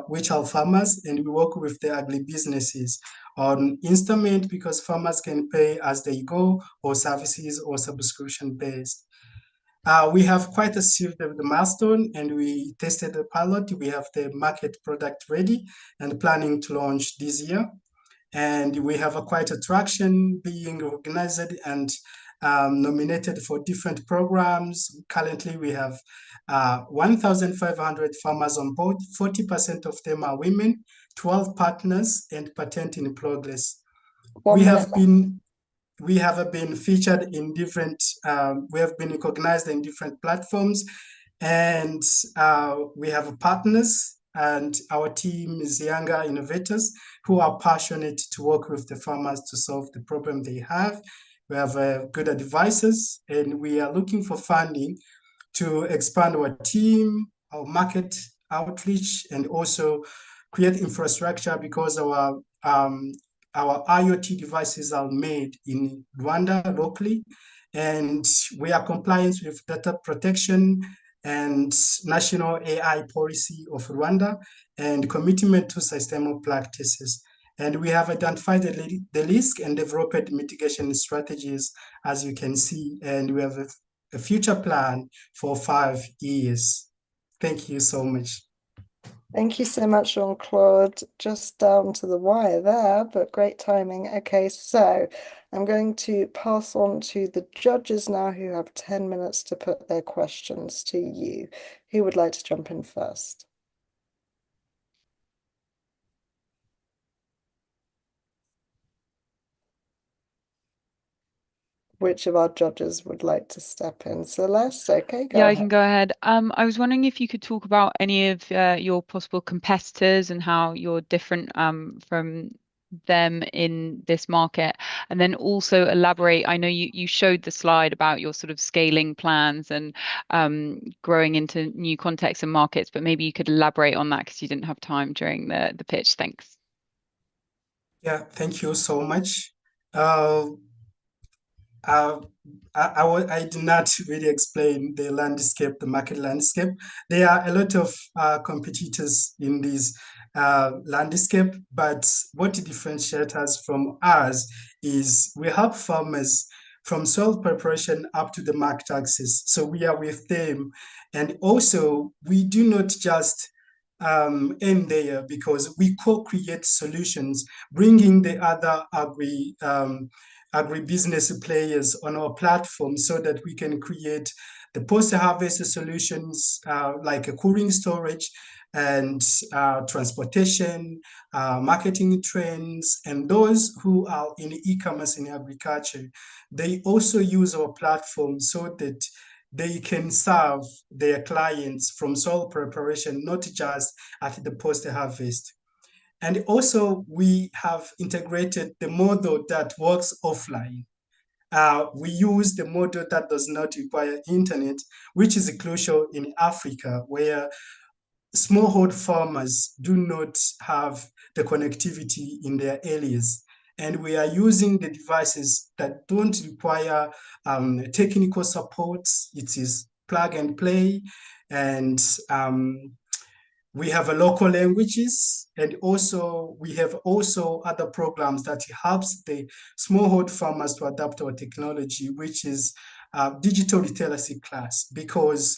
S9: which are farmers, and we work with the agribusinesses on installment because farmers can pay as they go, or services or subscription based. We have quite achieved the milestone and we tested the pilot. We have the market product ready and planning to launch this year. And we have quite a traction being organized and nominated for different programs. Currently, we have 1,500 farmers on board. 40% of them are women, 12 partners, and patent in progress. We have been featured in different, we have been recognized in different platforms, and we have partners, and our team is younger innovators who are passionate to work with the farmers to solve the problem they have. We have good advisors, and we are looking for funding to expand our team, our market outreach, and also create infrastructure, because our IoT devices are made in Rwanda locally, and we are compliant with data protection and national AI policy of Rwanda, and commitment to sustainable practices. And we have identified the risk and developed mitigation strategies, as you can see, and we have a future plan for 5 years. Thank you so much.
S3: Thank you so much, Jean-Claude. Just down to the wire there, but great timing. Okay, so I'm going to pass on to the judges now, who have 10 minutes to put their questions to you. Who would like to jump in first? Which of our judges would like to step in? Celeste, okay, go
S4: Yeah,
S3: ahead.
S4: I can go ahead. I was wondering if you could talk about any of your possible competitors and how you're different from them in this market, and then also elaborate. I know you showed the slide about your sort of scaling plans and growing into new contexts and markets, but maybe you could elaborate on that because you didn't have time during the pitch. Thanks.
S9: Yeah, thank you so much. I did not really explain the landscape, the market landscape. There are a lot of competitors in this landscape, but what differentiates us from us is we help farmers from soil preparation up to the market access. So we are with them. And also, we do not just end there, because we co-create solutions, bringing the other agribusiness players on our platform, so that we can create the post-harvest solutions like a cooling storage and transportation, marketing trends, and those who are in e-commerce in agriculture. They also use our platform so that they can serve their clients from soil preparation, not just at the post-harvest. And also, we have integrated the model that works offline. We use the model that does not require internet, which is crucial in Africa, where smallholder farmers do not have the connectivity in their areas. And we are using the devices that don't require technical support. It is plug and play. And we have local languages, and also we have other programs that helps the smallholder farmers to adapt our technology, which is digital literacy class, because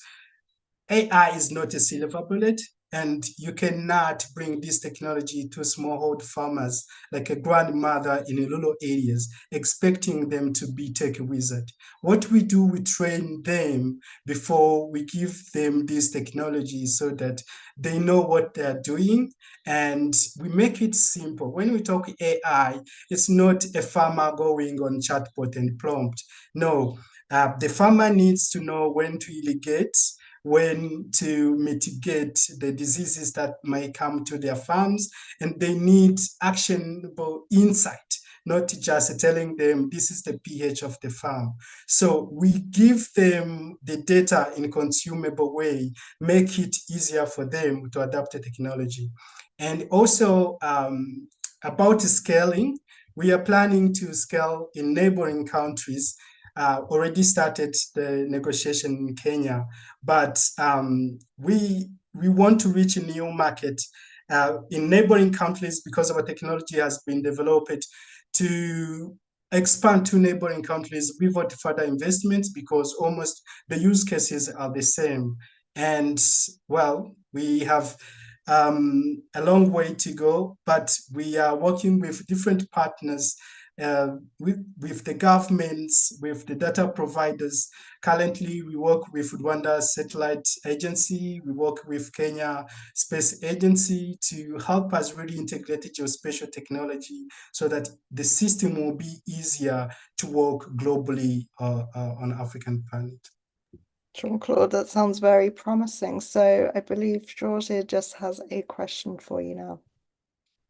S9: AI is not a silver bullet, and you cannot bring this technology to smallholder farmers like a grandmother in rural areas, expecting them to be tech wizard. What we do, we train them before we give them this technology so that they know what they're doing, and we make it simple. When we talk AI, it's not a farmer going on chatbot and prompt. No, the farmer needs to know when to irrigate, when to mitigate the diseases that may come to their farms, and they need actionable insight, not just telling them this is the pH of the farm. So we give them the data in a consumable way, make it easier for them to adapt the technology. And also about scaling, we are planning to scale in neighboring countries. Already started the negotiation in Kenya, but we want to reach a new market in neighboring countries, because our technology has been developed to expand to neighboring countries without further investments, because almost the use cases are the same. And well, we have a long way to go, but we are working with different partners with the governments, with the data providers. Currently, we work with Rwanda Satellite Agency, we work with Kenya Space Agency to help us really integrate geospatial technology so that the system will be easier to work globally on African planet.
S3: Jean-Claude, that sounds very promising. So I believe Georgia just has a question for you now.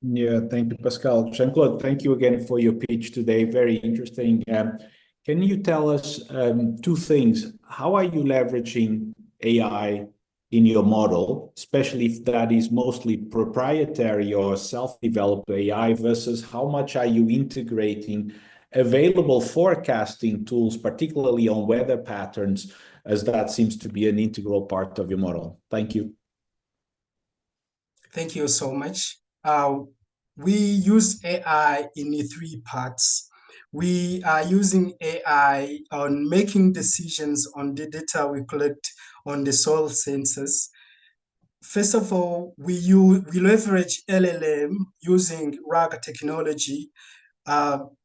S5: Yeah, thank you, Pascal. Jean-Claude, thank you again for your pitch today. Very interesting. Can you tell us two things? How are you leveraging AI in your model, especially if that is mostly proprietary or self-developed AI, versus how much are you integrating available forecasting tools, particularly on weather patterns, as that seems to be an integral part of your model? Thank you.
S9: Thank you so much. We use AI in 3 parts. We are using AI on making decisions on the data we collect on the soil sensors. First of all, we leverage LLM using RAG technology.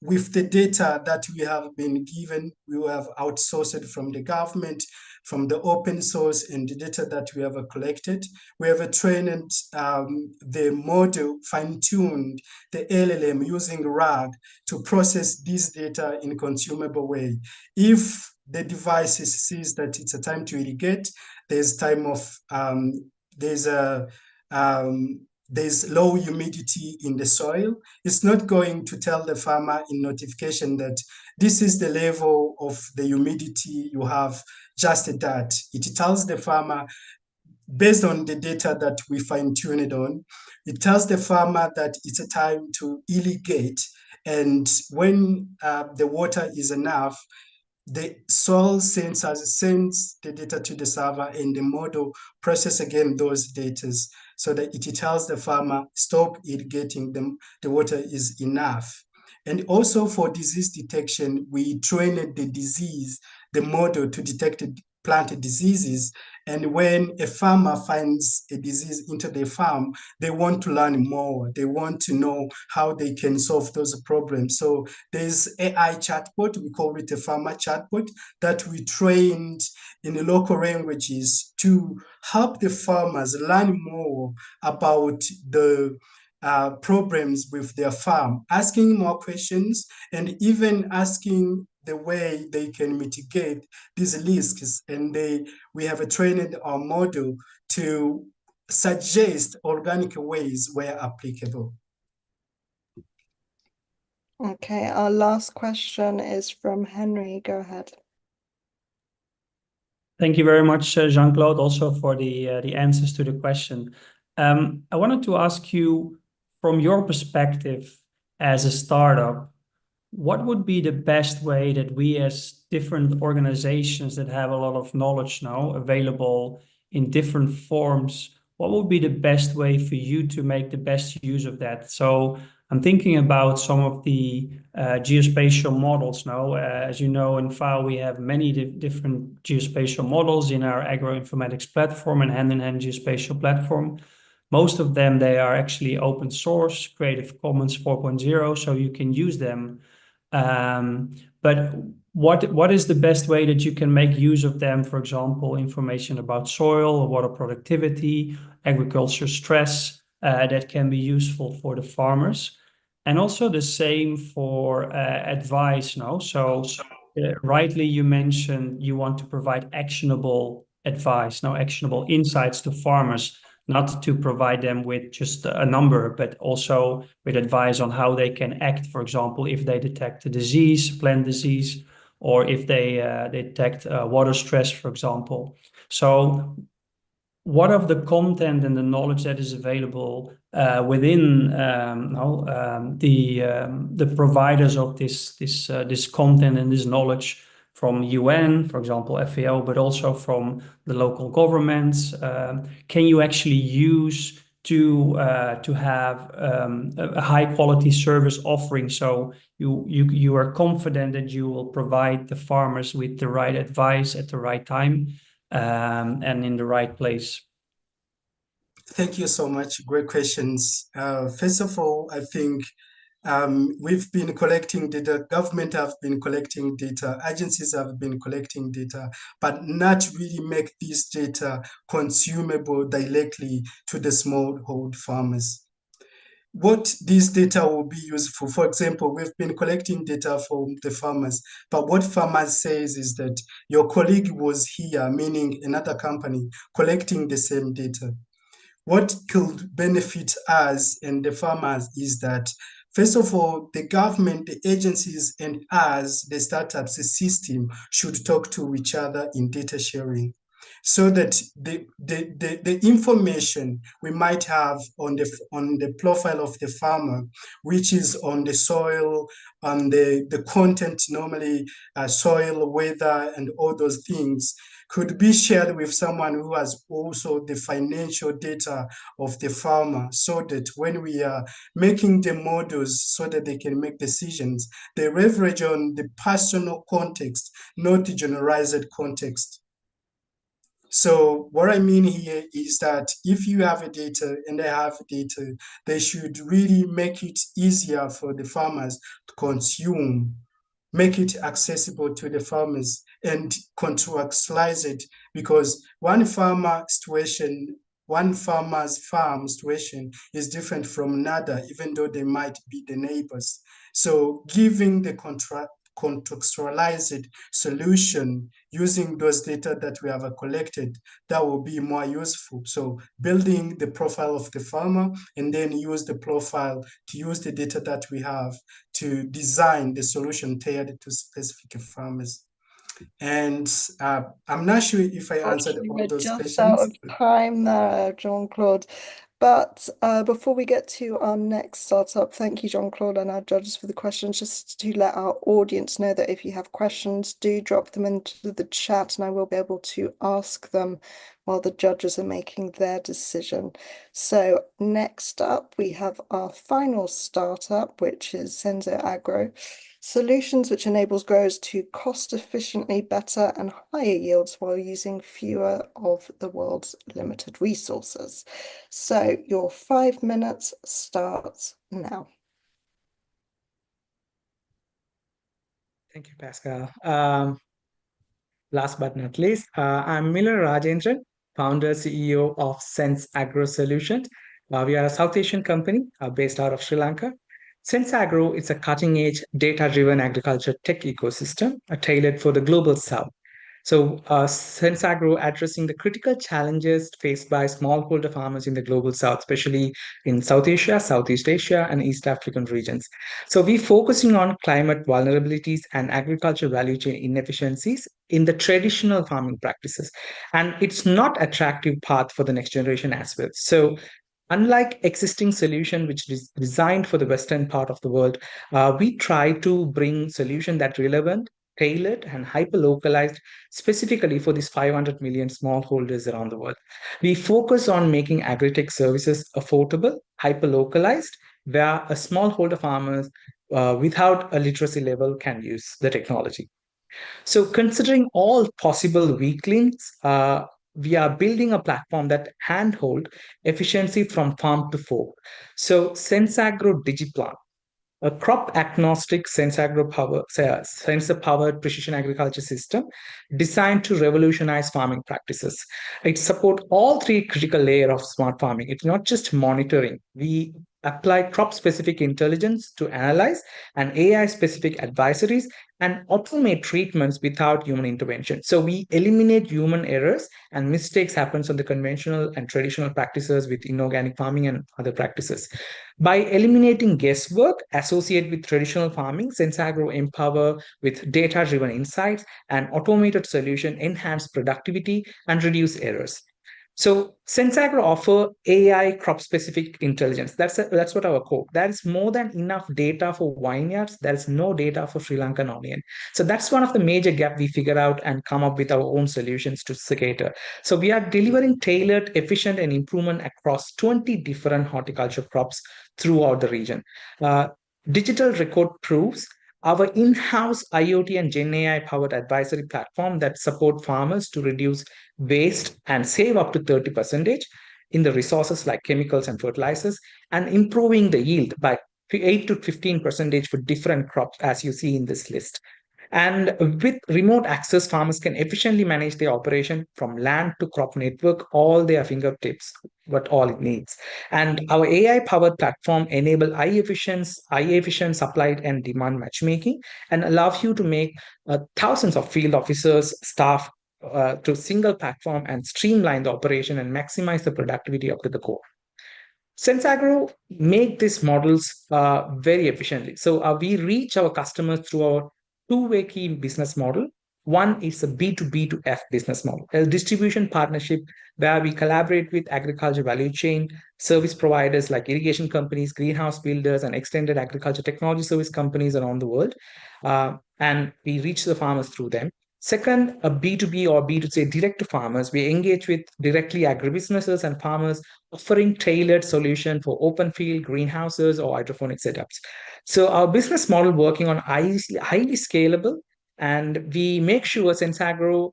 S9: With the data that we have been given, we have outsourced from the government, from the open source, and the data that we have collected. We have trained the model, fine-tuned the LLM using RAG to process this data in a consumable way. If the device sees that it's a time to irrigate, there's time of there's low humidity in the soil, it's not going to tell the farmer in notification that this is the level of the humidity you have, just that. It tells the farmer, based on the data that we fine-tuned on, it tells the farmer that it's a time to irrigate. And when the water is enough, the soil sensors sends the data to the server, and the model process again those data so that it tells the farmer, stop irrigating them, the water is enough. And also for disease detection, we trained the model to detect plant diseases. And when a farmer finds a disease into their farm, they want to learn more. They want to know how they can solve those problems. So there's AI chatbot, we call it a farmer chatbot, that we trained in the local languages to help the farmers learn more about the problems with their farm, asking more questions and even asking the way they can mitigate these risks. And we have trained our model to suggest organic ways where applicable.
S3: Okay, our last question is from Henry. Go ahead.
S6: Thank you very much, Jean-Claude, also for the answers to the question. I wanted to ask you, from your perspective as a startup, what would be the best way that we as different organizations that have a lot of knowledge now available in different forms, what would be the best way for you to make the best use of that? So I'm thinking about some of the geospatial models now. As you know, in FAO, we have many different geospatial models in our agroinformatics platform and hand-in-hand geospatial platform. Most of them, they are actually open source, Creative Commons 4.0, so you can use them. But what is the best way that you can make use of them? For example, information about soil, water productivity, agriculture stress, that can be useful for the farmers. And also the same for advice now. So rightly you mentioned you want to provide actionable advice, now actionable insights to farmers, not to provide them with just a number, but also with advice on how they can act, for example, if they detect a disease, plant disease, or if they detect water stress, for example. So what of the content and the knowledge that is available within the providers of this content and this knowledge from UN, for example, FAO, but also from the local governments, can you actually use to have a high quality service offering, so you are confident that you will provide the farmers with the right advice at the right time and in the right place?
S9: Thank you so much. Great questions. First of all, I think We've been collecting data, government have been collecting data, agencies have been collecting data, but not really make this data consumable directly to the smallhold farmers. What these data will be used for example, we've been collecting data from the farmers, but what farmers says is that your colleague was here, meaning another company, collecting the same data. What could benefit us and the farmers is that, first of all, the government, the agencies, and us, the startups, the system, should talk to each other in data sharing, so that the information we might have on the profile of the farmer, which is on the soil, on the content, normally soil, weather, and all those things, could be shared with someone who has also the financial data of the farmer, so that when we are making the models so that they can make decisions, they leverage on the personal context, not the generalized context. So what I mean here is that if you have a data and I have data, they should really make it easier for the farmers to consume, make it accessible to the farmers, and contextualize it, because one farmer's farm situation is different from another, even though they might be the neighbors. So giving the contextualized solution using those data that we have collected, that will be more useful. So building the profile of the farmer, and then use the profile to use the data that we have to design the solution tailored to specific farmers. And I'm not sure if I answered all those
S3: just
S9: questions.
S3: out of time there, Jean-Claude. But before we get to our next startup, thank you, Jean-Claude, and our judges for the questions. Just to let our audience know that if you have questions, do drop them into the chat, and I will be able to ask them while the judges are making their decision. So next up, we have our final startup, which is Senso Agro. Solutions which enables growers to cost efficiently better and higher yields while using fewer of the world's limited resources. So your 5 minutes starts now.
S2: Thank you, Pascal. Last but not least, I'm Miller Rajendran, founder, CEO of Sense Agro Solutions. We are a South Asian company based out of Sri Lanka. Sense Agro is a cutting-edge, data-driven agriculture tech ecosystem tailored for the global South. So Sense Agro addressing the critical challenges faced by smallholder farmers in the global South, especially in South Asia, Southeast Asia, and East African regions. So we're focusing on climate vulnerabilities and agriculture value chain inefficiencies in the traditional farming practices. And it's not attractive path for the next generation as well. So unlike existing solution, which is designed for the Western part of the world, we try to bring solution that relevant, tailored, and hyper-localized specifically for these 500 million smallholders around the world. We focus on making agri-tech services affordable, hyper-localized, where a smallholder farmer without a literacy level can use the technology. So considering all possible weak links, we are building a platform that handhold efficiency from farm to fork. So SenseAgro DigiPlan, a crop agnostic sensor powered precision agriculture system designed to revolutionize farming practices. It supports all three critical layers of smart farming. It's not just monitoring. We apply crop specific intelligence to analyze and AI specific advisories and automate treatments without human intervention. So we eliminate human errors and mistakes happens on the conventional and traditional practices with inorganic farming and other practices. By eliminating guesswork associated with traditional farming, SenseAgro empower with data-driven insights and automated solution enhance productivity and reduce errors. So SenseAgro offer AI crop-specific intelligence. That's what our core. There is more than enough data for vineyards. There is no data for Sri Lankan onion. So that's one of the major gap we figure out and come up with our own solutions to cater. So we are delivering tailored, efficient, and improvement across 20 different horticulture crops throughout the region. Digital record proves our in-house IoT and Gen AI powered advisory platform that support farmers to reduce waste and save up to 30% in the resources like chemicals and fertilizers, and improving the yield by 8 to 15% for different crops, as you see in this list. And with remote access, farmers can efficiently manage their operation from land to crop network, all their fingertips, what all it needs. And our AI-powered platform enable high-efficient supply and demand matchmaking and allows you to make thousands of field officers, staff to a single platform and streamline the operation and maximize the productivity up to the core. Sensagro make these models very efficiently. So we reach our customers through our two-way key business model. One is a B2B2F business model, a distribution partnership where we collaborate with agriculture value chain, service providers like irrigation companies, greenhouse builders, and extended agriculture technology service companies around the world. And we reach the farmers through them. Second, a B2B or B2C, direct to farmers. We engage with directly agribusinesses and farmers, offering tailored solution for open field greenhouses or hydroponic setups. So our business model working on highly scalable, and we make sure Sensagro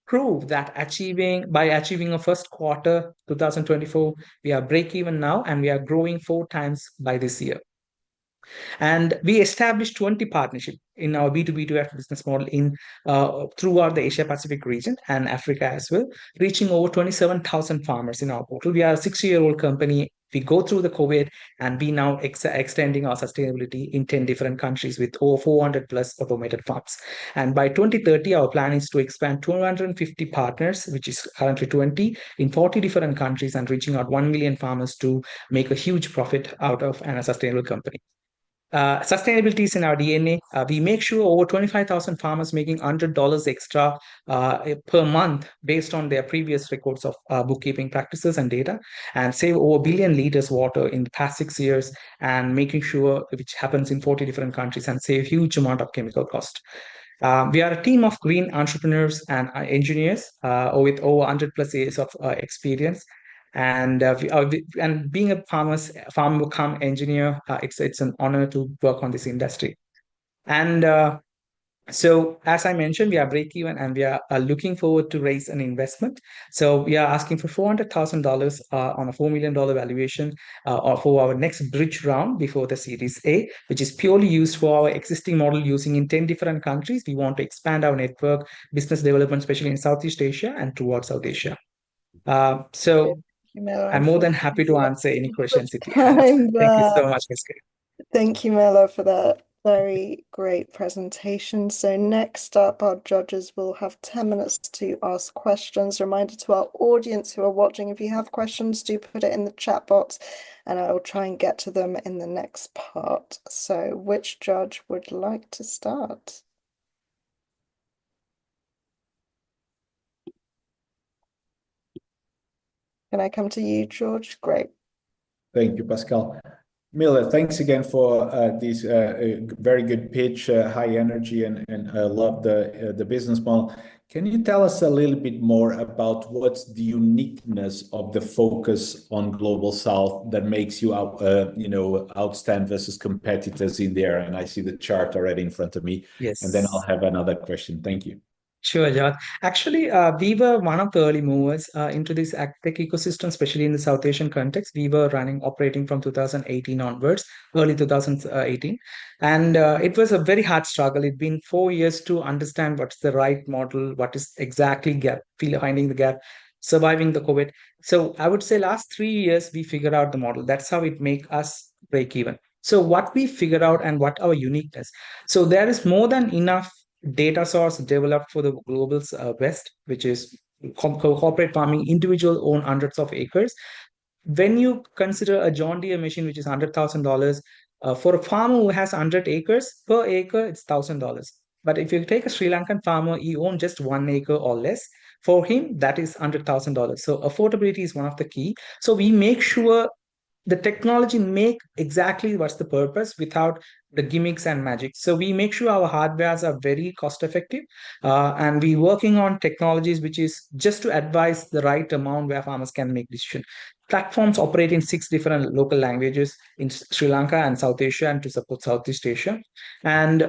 S2: prove that by achieving a first quarter 2024, we are break even now and we are growing 4 times by this year. And we established 20 partnerships in our B2B2F business model throughout the Asia Pacific region and Africa as well, reaching over 27,000 farmers in our portal. We are a 6-year-old company. We go through the COVID and we now extending our sustainability in 10 different countries with over 400 plus automated farms. And by 2030, our plan is to expand 250 partners, which is currently 20 in 40 different countries, and reaching out 1 million farmers to make a huge profit out of a sustainable company. Sustainability is in our DNA. We make sure over 25,000 farmers making $100 extra per month based on their previous records of bookkeeping practices and data, and save over 1 billion liters water in the past 6 years, and making sure, which happens in 40 different countries, and save huge amount of chemical cost. We are a team of green entrepreneurs and engineers with over 100 plus years of experience. And being a farmer come engineer, it's an honor to work on this industry. And so, as I mentioned, we are break even and we are looking forward to raise an investment. So we are asking for $400,000 on a $4 million valuation for our next bridge round before the Series A, which is purely used for our existing model using in 10 different countries. We want to expand our network, business development, especially in Southeast Asia and towards South Asia. I'm more than happy to answer any questions if you have. Thank you so much, Ms.
S3: Thank you, Melo, for that very great presentation. So next up, our judges will have 10 minutes to ask questions. Reminder to our audience who are watching, if you have questions, do put it in the chat box and I will try and get to them in the next part. So which judge would like to start? Can I come to you, George? Great.
S5: Thank you, Pascal. Miller, thanks again for this very good pitch, high energy, and I love the business model. Can you tell us a little bit more about what's the uniqueness of the focus on Global South that makes you outstand versus competitors in there? And I see the chart already in front of me.
S2: Yes.
S5: And then I'll have another question. Thank you.
S2: Sure, George. Actually, we were one of the early movers into this agtech ecosystem, especially in the South Asian context. We were operating from 2018 onwards, early 2018. And it was a very hard struggle. It's been 4 years to understand what's the right model, what is exactly finding the gap, surviving the COVID. So I would say last 3 years, we figured out the model. That's how it make us break even. So what we figured out and what our uniqueness. So there is more than enough data source developed for the global West, which is corporate farming, individual own hundreds of acres. When you consider a John Deere machine, which is $100,000, for a farmer who has 100 acres, per acre, it's $1,000. But if you take a Sri Lankan farmer, he owns just 1 acre or less. For him, that is $100,000. So affordability is one of the key. So we make sure the technology make exactly what's the purpose without the gimmicks and magic. So we make sure our hardwares are very cost effective, and we working on technologies which is just to advise the right amount where farmers can make decision. Platforms operate in 6 different local languages in Sri Lanka and South Asia and to support Southeast Asia. And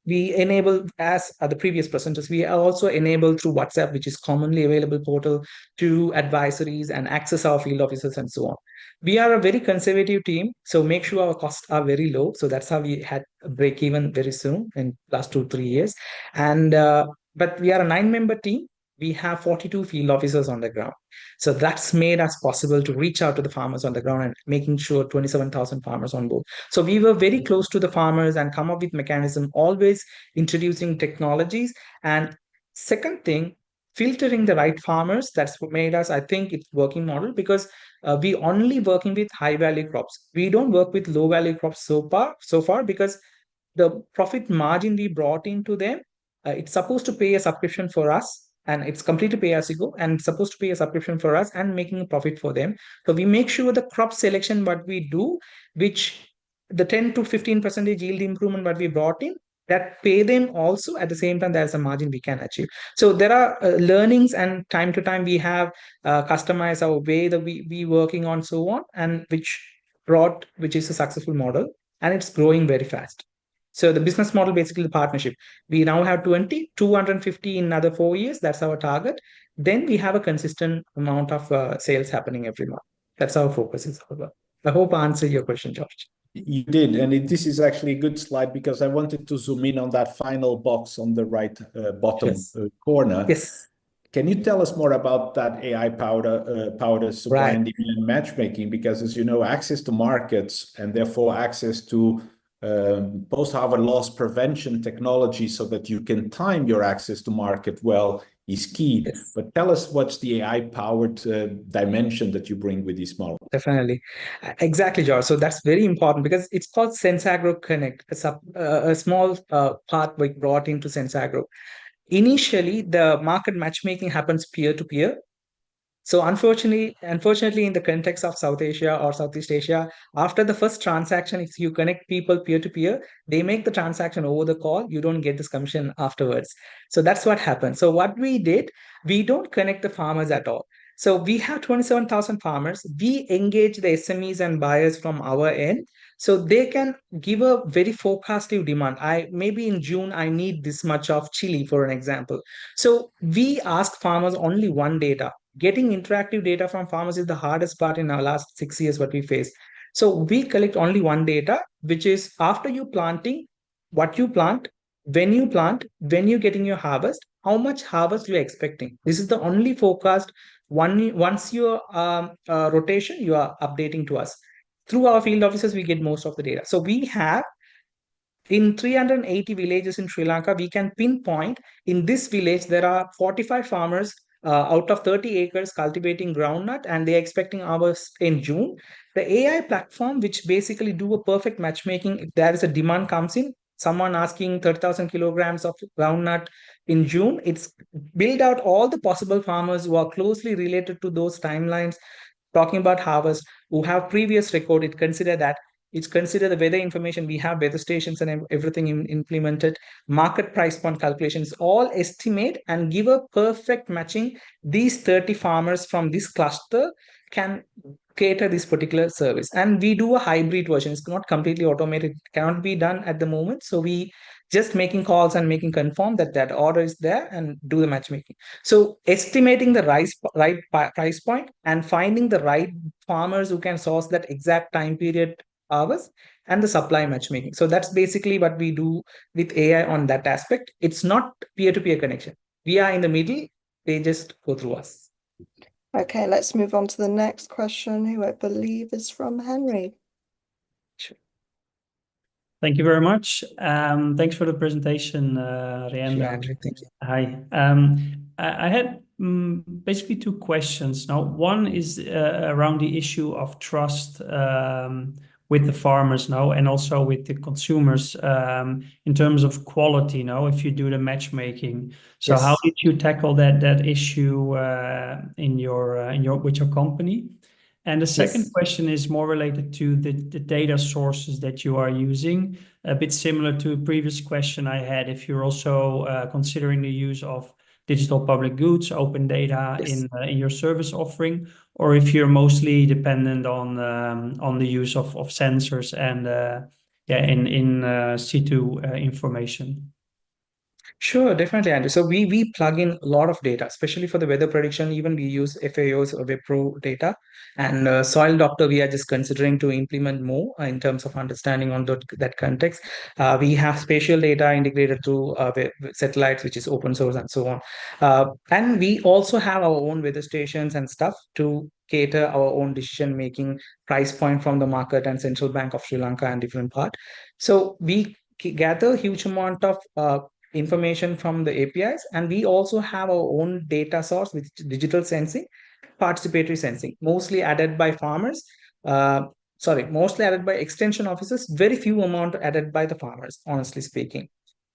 S2: we enable, as the previous presenters, we are also enabled through WhatsApp, which is commonly available portal, to advisories and access our field officers and so on. we are a very conservative team, so make sure our costs are very low. So that's how we had a break even very soon in last 2-3 years. And but we are a 9-member team. We have 42 field officers on the ground. So that's made us possible to reach out to the farmers on the ground and making sure 27,000 farmers on board. So we were very close to the farmers and come up with mechanism, always introducing technologies. And second thing, filtering the right farmers. That's what made us, I think, it's working model, because we only working with high value crops. We don't work with low value crops so far because the profit margin we brought into them, it's supposed to pay a subscription for us, and it's completely pay as you go, and it's supposed to pay a subscription for us and making a profit for them. So we make sure the crop selection what we do, which the 10 to 15% yield improvement what we brought in, that pay them also at the same time there's a margin we can achieve. So there are learnings, and time to time we have customized our way that we working on so on, and which is a successful model, and it's growing very fast. So the business model, basically the partnership. We now have 250 in another 4 years. That's our target. Then we have a consistent amount of sales happening every month. That's our focus is. I hope I answered your question, George.
S5: You did, and this is actually a good slide because I wanted to zoom in on that final box on the right bottom
S2: Yes.
S5: corner.
S2: Yes.
S5: Can you tell us more about that AI powered supply and demand matchmaking? Because as you know, access to markets and therefore access to post-harvest loss prevention technology so that you can time your access to market well is key.
S2: Yes.
S5: But tell us what's the AI-powered dimension that you bring with this model.
S2: Definitely. Exactly, George. So that's very important because it's called SenseAgro Connect. It's a small part we brought into SenseAgro. Initially, the market matchmaking happens peer-to-peer. So unfortunately, in the context of South Asia or Southeast Asia, after the first transaction, if you connect people peer-to-peer, they make the transaction over the call. You don't get this commission afterwards. So that's what happened. So what we did, we don't connect the farmers at all. So we have 27,000 farmers. We engage the SMEs and buyers from our end. So they can give a very forecastive demand. Maybe in June, I need this much of chili, for an example. So we ask farmers only one data. Getting interactive data from farmers is the hardest part in our last 6 years what we face. So we collect only one data, which is after you planting, what you plant, when you're getting your harvest, how much harvest you're expecting. This is the only forecast. Once your rotation, you are updating to us. Through our field officers, we get most of the data. So we have in 380 villages in Sri Lanka, we can pinpoint in this village, there are 45 farmers out of 30 acres cultivating groundnut, and they're expecting harvest in June. The AI platform, which basically do a perfect matchmaking, if there is a demand comes in, someone asking 30,000 kilograms of groundnut in June, it's build out all the possible farmers who are closely related to those timelines, talking about harvest, who have previous record, it consider that. It's consider the weather information. We have weather stations and everything implemented. Market price point calculations, all estimate and give a perfect matching. These 30 farmers from this cluster can cater this particular service. And we do a hybrid version. It's not completely automated. It cannot be done at the moment. So we just making calls and making confirm that order is there and do the matchmaking. So estimating the right price point and finding the right farmers who can source that exact time period hours and the supply matchmaking. So that's basically what we do with AI on that aspect. It's not peer-to-peer connection. We are in the middle. They just go through us.
S3: Okay, let's move on to the next question, who I believe is from Henry.
S2: Sure.
S6: Thank you very much. Thanks for the presentation, Rienda.
S2: Sure, thank you.
S6: Hi. I had basically two questions. Now, one is around the issue of trust with the farmers now, and also with the consumers in terms of quality now, if you do the matchmaking. So
S2: Yes.
S6: how did you tackle that issue with your company? And the second question is more related to the data sources that you are using, a bit similar to a previous question I had, if you're also considering the use of digital public goods, open data in your service offering, or if you're mostly dependent on the use of sensors and in situ information.
S11: Sure, definitely, Andrew. So we plug in a lot of data, especially for the weather prediction. Even we use FAO's or WebPro data, and Soil Doctor. We are just considering to implement more in terms of understanding on that context. We have spatial data integrated through satellites, which is open source and so on. And we also have our own weather stations and stuff to cater our own decision making price point from the market and Central Bank of Sri Lanka and different part. So we gather huge amount of information from the APIs, and we also have our own data source with digital sensing, participatory sensing, mostly added by farmers. Mostly added by extension officers, very few amount added by the farmers, honestly speaking.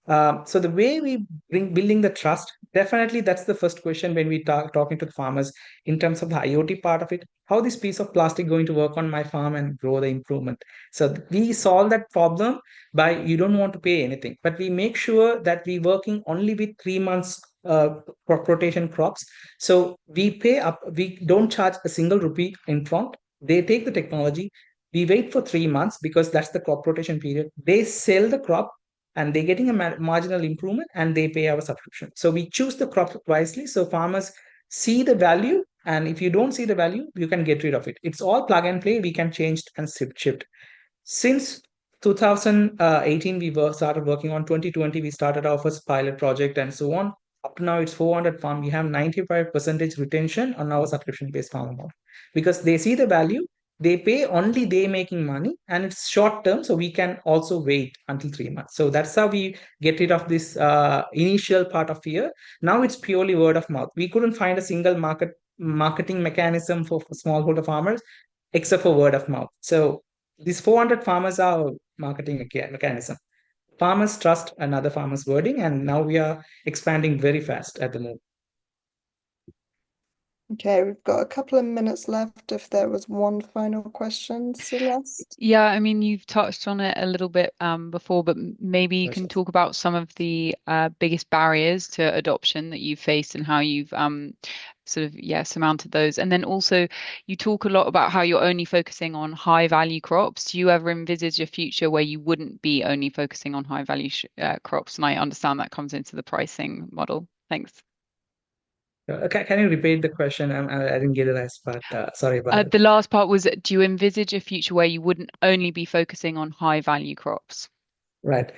S11: So the way we building the trust, definitely that's the first question when we talking to the farmers in terms of the IoT part of it. How this piece of plastic going to work on my farm and grow the improvement? So we solve that problem by you don't want to pay anything, but we make sure that we working only with 3 months crop rotation crops. So we pay up, we don't charge a single rupee in front. They take the technology. We wait for 3 months because that's the crop rotation period. They sell the crop and they're getting a marginal improvement and they pay our subscription. So we choose the crop wisely so farmers see the value, and if you don't see the value, you can get rid of it. It's all plug and play. We can change and shift. Since 2018, we started working on 2020. We started our first pilot project and so on. Up to now, it's 400 farm. We have 95% retention on our subscription-based farm model because they see the value. They pay only they making money, and it's short term, so we can also wait until 3 months. So that's how we get rid of this initial part of fear. Now it's purely word of mouth. We couldn't find a single marketing mechanism for smallholder farmers except for word of mouth. So these 400 farmers are marketing mechanism. Farmers trust another farmer's wording, and now we are expanding very fast at the moment.
S3: Okay, we've got a couple of minutes left if there was one final question, Celeste.
S4: Yeah, I mean, you've touched on it a little bit before, but maybe you can talk about some of the biggest barriers to adoption that you've faced and how you've surmounted those. And then also, you talk a lot about how you're only focusing on high value crops. Do you ever envisage a future where you wouldn't be only focusing on high value crops? And I understand that comes into the pricing model. Thanks.
S11: Can you repeat the question? I didn't get the last part. Sorry about it.
S4: The last part was, do you envisage a future where you wouldn't only be focusing on high value crops?
S11: Right.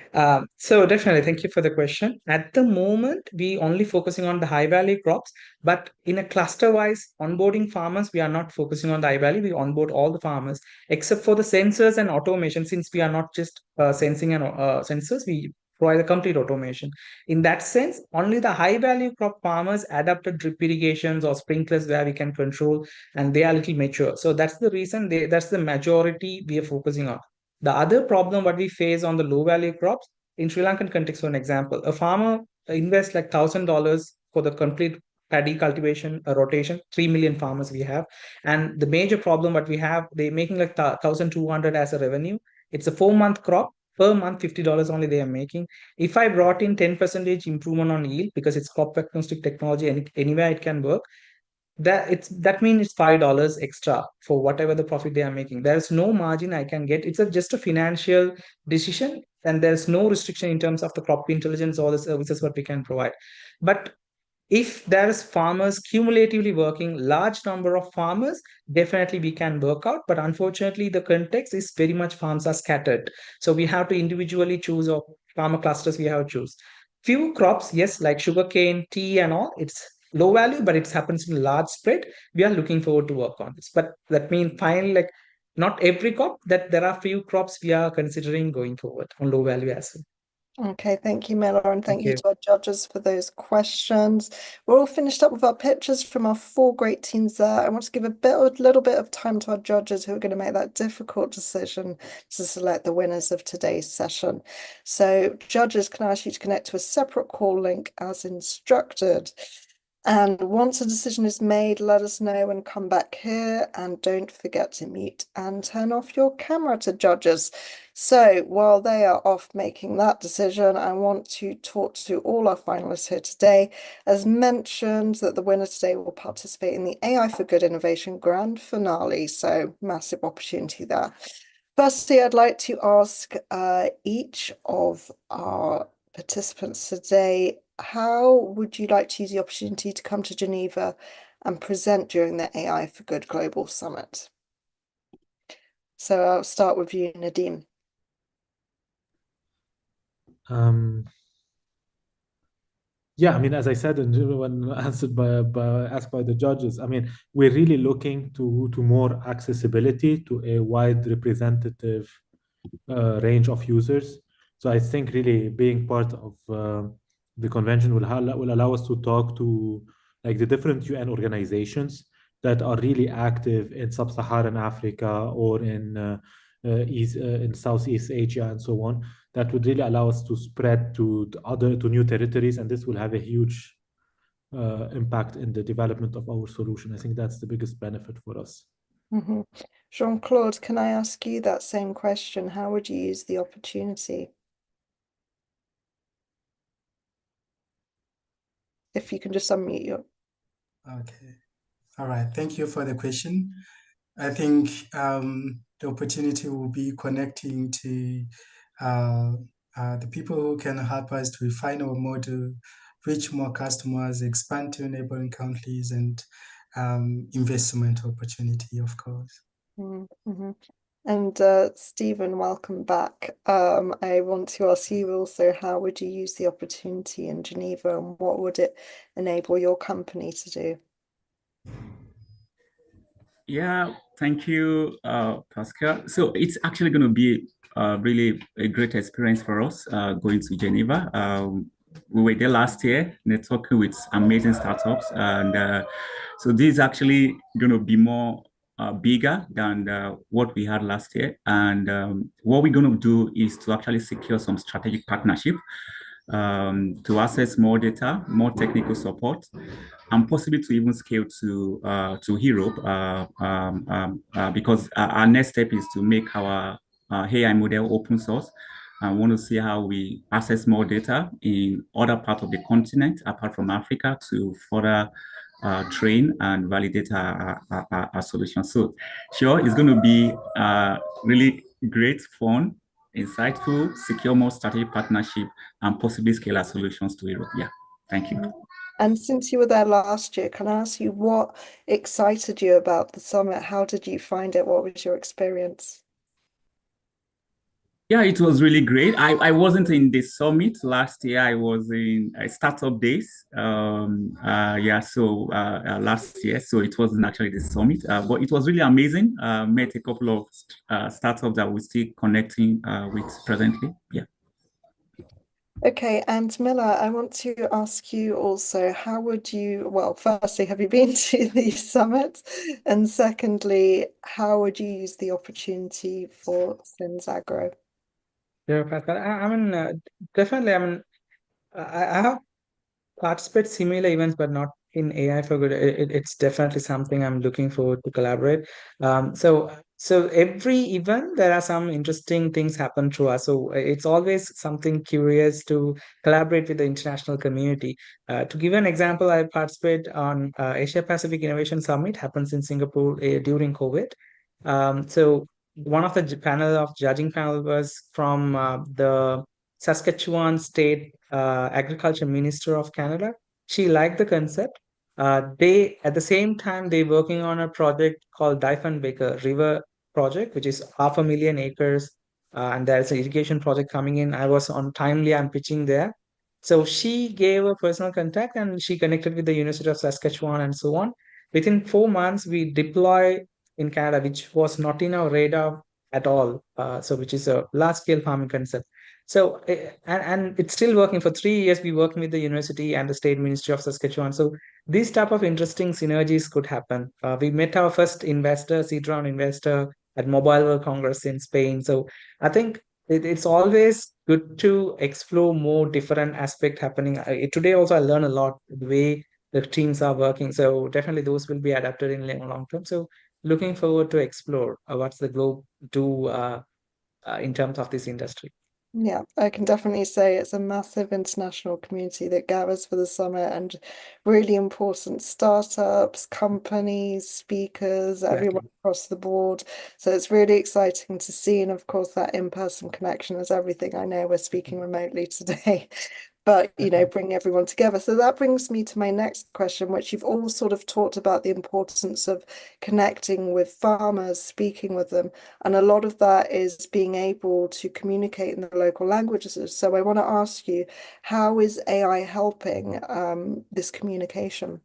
S11: So definitely, thank you for the question. At the moment, we only focusing on the high value crops, but in a cluster-wise onboarding farmers, we are not focusing on the high value. We onboard all the farmers except for the sensors and automation. Since we are not just sensing and sensors, we provide a complete automation. In that sense, only the high value crop farmers adapted drip irrigations or sprinklers where we can control, and they are a little mature. So that's the reason that's the majority we are focusing on. The other problem what we face on the low value crops in Sri Lankan context, for an example, a farmer invests like $1,000 for the complete paddy cultivation rotation. 3 million farmers we have, and the major problem what we have, they're making like 1,200 as a revenue. It's a 4-month crop. Per month, $50 only they are making. If I brought in 10% improvement on yield because it's crop agnostic technology and anywhere it can work, that means it's $5 extra for whatever the profit they are making. There's no margin I can get. It's just a financial decision, and there's no restriction in terms of the crop intelligence or the services what we can provide. But if there's farmers cumulatively working, large number of farmers, definitely we can work out. But unfortunately, the context is very much farms are scattered. So we have to individually choose, or farmer clusters we have to choose. Few crops, yes, like sugarcane, tea and all, it's low value, but it happens in large spread. We are looking forward to work on this. But that means finally, like not every crop, that there are few crops we are considering going forward on low value as well.
S3: Okay, thank you, Mela, and thank you
S11: you
S3: to our judges for those questions. We're all finished up with our pictures from our 4 great teams there. I want to give a little bit of time to our judges who are going to make that difficult decision to select the winners of today's session. So judges, can I ask you to connect to a separate call link as instructed? And once a decision is made, let us know and come back here. And don't forget to mute and turn off your camera to judges. So while they are off making that decision, I want to talk to all our finalists here today. As mentioned, that the winner today will participate in the AI for Good Innovation Grand Finale. So massive opportunity there. Firstly, I'd like to ask each of our participants today. How would you like to use the opportunity to come to Geneva and present during the AI for Good Global Summit? So I'll start with you, Nadim.
S12: Yeah, I mean, as I said, and when answered asked by the judges, I mean, we're really looking to more accessibility to a wide representative range of users. So I think really being part of the convention will allow us to talk to like the different UN organizations that are really active in sub-Saharan Africa or in Southeast Asia and so on. That would really allow us to spread to new territories, and this will have a huge impact in the development of our solution. I think that's the biggest benefit for us.
S3: Mm-hmm. Jean-Claude, can I ask you that same question? How would you use the opportunity? If you can just unmute your...
S9: Okay. All right. Thank you for the question. I think the opportunity will be connecting to the people who can help us to refine our model, reach more customers, expand to neighboring countries, and investment opportunity, of course.
S3: Mm-hmm. And Stephen, welcome back. I want to ask you also, how would you use the opportunity in Geneva, and what would it enable your company to do?
S8: Yeah, thank you, Pascal. So it's actually going to be really a great experience for us going to Geneva. We were there last year, networking with amazing startups, and so this is actually going to be more bigger than what we had last year. And what we're going to do is to actually secure some strategic partnership to access more data, more technical support, and possibly to even scale to Europe because our next step is to make our AI model open source. I want to see how we access more data in other parts of the continent apart from Africa to further train and validate our solution. So sure, it's going to be really great, fun, insightful, secure more strategic partnership, and possibly scale our solutions to Europe. Yeah, thank you.
S3: And since you were there last year, can I ask you what excited you about the summit? How did you find it? What was your experience?
S8: Yeah, it was really great. I wasn't in the summit last year. I was in startup days. Last year, so it wasn't actually the summit, but it was really amazing. Met a couple of startups that we're still connecting with presently. Yeah.
S3: Okay, and Miller, I want to ask you also, how would you, well, firstly, have you been to the summit? And secondly, how would you use the opportunity for Sins Agro?
S11: Yeah, Pascal. I mean, definitely. I mean, I have participate similar events, but not in AI for Good. It's definitely something I'm looking forward to collaborate. So every event there are some interesting things happen through us. So it's always something curious to collaborate with the international community. To give an example, I participate on Asia Pacific Innovation Summit happens in Singapore during COVID. So one of the judging panel was from the Saskatchewan State Agriculture Minister of Canada. She liked the concept. They at the same time they working on a project called Diefenbaker River project, which is 500,000 acres, and there's an irrigation project coming in. I was on timely. I'm pitching there. So she gave a personal contact and she connected with the University of Saskatchewan and so on. Within 4 months, we deploy in Canada, which was not in our radar at all. So which is a large scale farming concept. So, and it's still working. For 3 years, we working with the university and the State Ministry of Saskatchewan. So these type of interesting synergies could happen. We met our first investor, seed round investor at Mobile World Congress in Spain. So I think it's always good to explore more different aspect happening. Today also I learned a lot the way the teams are working. So definitely those will be adapted in long term. So looking forward to explore what's the globe do in terms of this industry.
S3: Yeah, I can definitely say it's a massive international community that gathers for the summit, and really important startups, companies, speakers, everyone across the board. So it's really exciting to see. And of course, that in-person connection is everything. I know we're speaking remotely today, but bring everyone together. So that brings me to my next question, which you've all sort of talked about the importance of connecting with farmers, speaking with them. And a lot of that is being able to communicate in the local languages. So I want to ask you, how is AI helping this communication?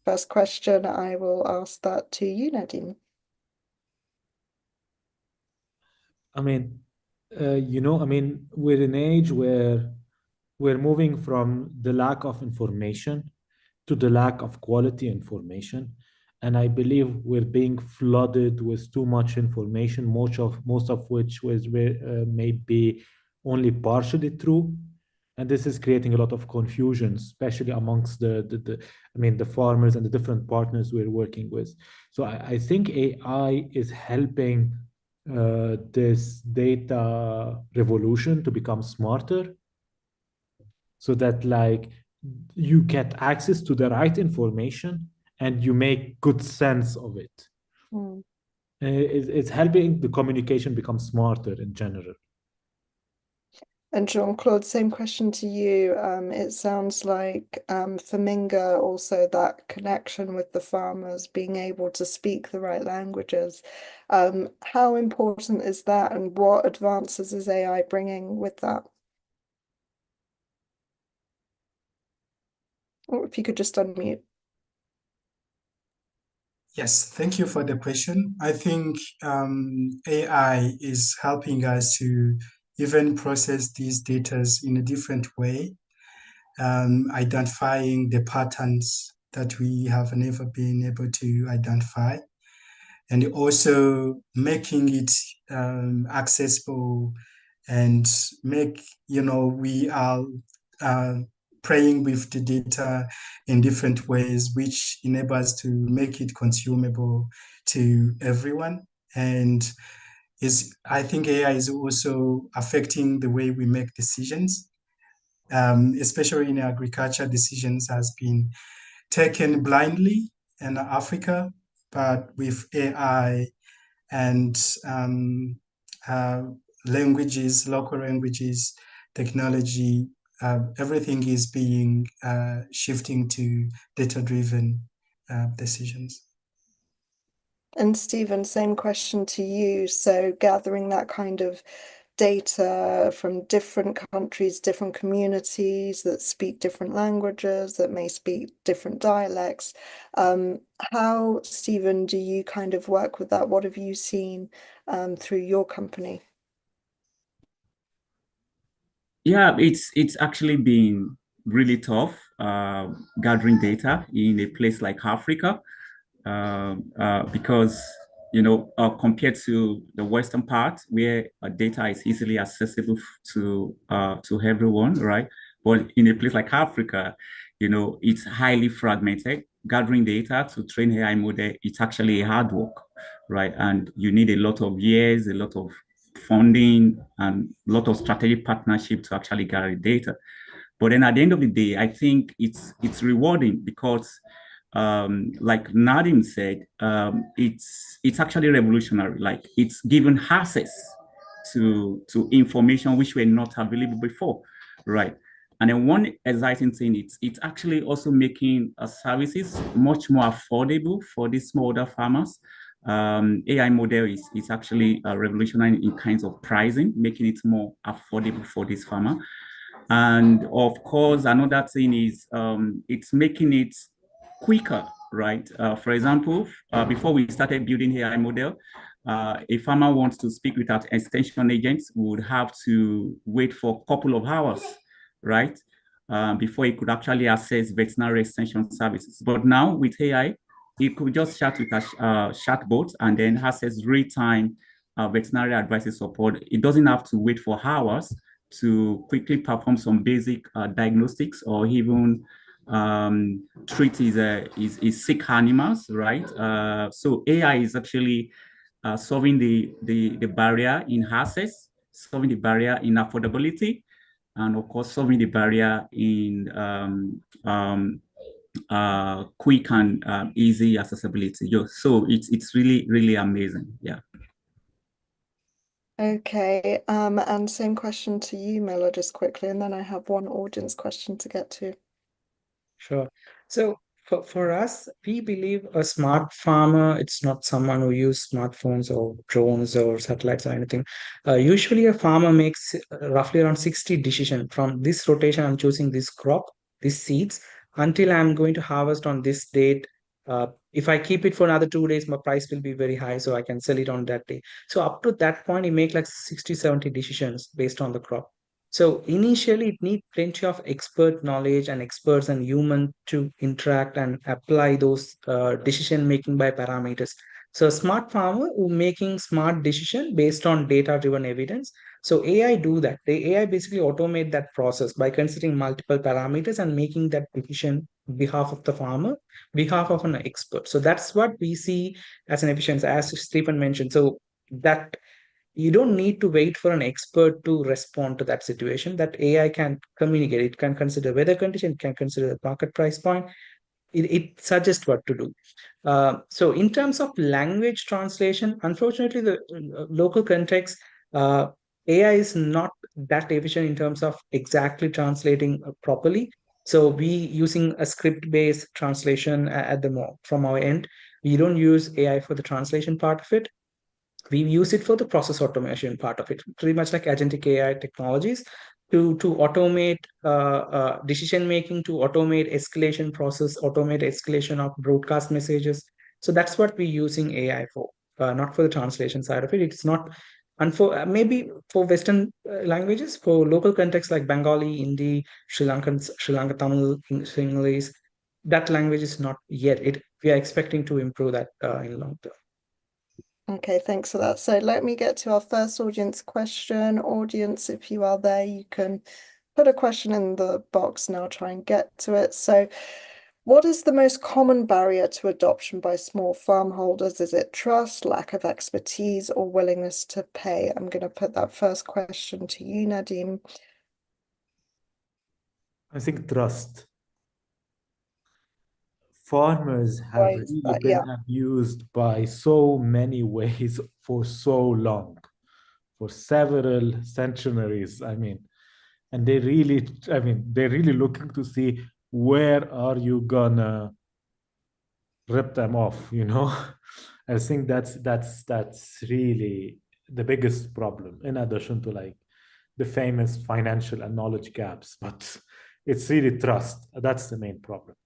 S3: First question, I will ask that to you, Nadine.
S12: I mean, we're in an age where we're moving from the lack of information to the lack of quality information. And I believe we're being flooded with too much information, most of which may be only partially true. And this is creating a lot of confusion, especially amongst the farmers and the different partners we're working with. So I think AI is helping this data revolution to become smarter, so that you get access to the right information and you make good sense of it. It's helping the communication become smarter in general.
S3: And Jean-Claude, same question to you. It sounds like for Minga also that connection with the farmers, being able to speak the right languages. How important is that, and what advances is AI bringing with that? Or if you could just unmute.
S9: Yes, thank you for the question. I think AI is helping us to even process these data in a different way, identifying the patterns that we have never been able to identify, and also making it accessible, and we are playing with the data in different ways, which enables to make it consumable to everyone. And I think AI is also affecting the way we make decisions, especially in agriculture. Decisions has been taken blindly in Africa, but with AI and languages, local languages, technology, everything is being shifting to data-driven decisions.
S3: And Stephen, same question to you. So gathering that kind of data from different countries, different communities that speak different languages, that may speak different dialects. How, Stephen, do you kind of work with that? What have you seen through your company?
S8: Yeah, it's actually been really tough gathering data in a place like Africa, because compared to the Western part where data is easily accessible to everyone, right? But in a place like Africa, it's highly fragmented. Gathering data to train AI model, it's actually a hard work, right? And you need a lot of years, a lot of funding, and a lot of strategic partnership to actually gather data. But then at the end of the day, I think it's rewarding because, like Nadim said, it's actually revolutionary. Like it's given access to information which were not available before, right? And then one exciting thing, it's actually also making services much more affordable for these smallholder farmers. AI model is actually revolutionary in kinds of pricing, making it more affordable for this farmer. And of course, another thing is it's making it quicker, right? For example, before we started building AI model, a farmer wants to speak with our extension agents would have to wait for a couple of hours, right? Before he could actually access veterinary extension services. But now with AI, he could just chat with a chatbot and then access real-time veterinary advice support. It doesn't have to wait for hours to quickly perform some basic diagnostics or even treat his sick animals, right? So AI is actually solving the barrier in access. solving the barrier in affordability, and of course, solving the barrier in quick and easy accessibility. So it's really, really amazing. Yeah.
S3: Okay, and same question to you, Miller, just quickly, and then I have one audience question to get to.
S11: Sure. So for us, we believe a smart farmer, it's not someone who use smartphones or drones or satellites or anything. Usually a farmer makes roughly around 60 decisions from this rotation. I'm choosing this crop, these seeds, until I'm going to harvest on this date. If I keep it for another 2 days, my price will be very high, so I can sell it on that day. So up to that point, you make like 60, 70 decisions based on the crop. So initially, it needs plenty of expert knowledge and experts and human to interact and apply those decision making by parameters. So a smart farmer who making smart decision based on data driven evidence. So AI do that. The AI basically automate that process by considering multiple parameters and making that decision behalf of the farmer, behalf of an expert. So that's what we see as an efficiency, as Stephen mentioned. So that you don't need to wait for an expert to respond to that situation. That AI can communicate. It can consider weather condition, it can consider the market price point. It suggests what to do. So in terms of language translation, unfortunately, the local context, AI is not that efficient in terms of exactly translating properly. So we using a script-based translation at from our end. We don't use AI for the translation part of it. We use it for the process automation part of it, pretty much like agentic AI technologies to automate decision making, to automate escalation process, automate escalation of broadcast messages. So that's what we're using AI for, not for the translation side of it. It's not, and for maybe for Western languages, for local contexts like Bengali, Hindi, Sri Lanka Tamil, English, that language is not yet. We are expecting to improve that in long term.
S3: Okay, thanks for that. So let me get to our first audience question. Audience, if you are there, you can put a question in the box and I'll try and get to it. So what is the most common barrier to adoption by small farm holders? Is it trust, lack of expertise, or willingness to pay? I'm going to put that first question to you, Nadim.
S12: I think trust. Farmers have really been abused by so many ways for so long, for several centuries. I mean, and they're really looking to see where are you gonna rip them off, you know? I think that's really the biggest problem, in addition to like the famous financial and knowledge gaps, but it's really trust. That's the main problem.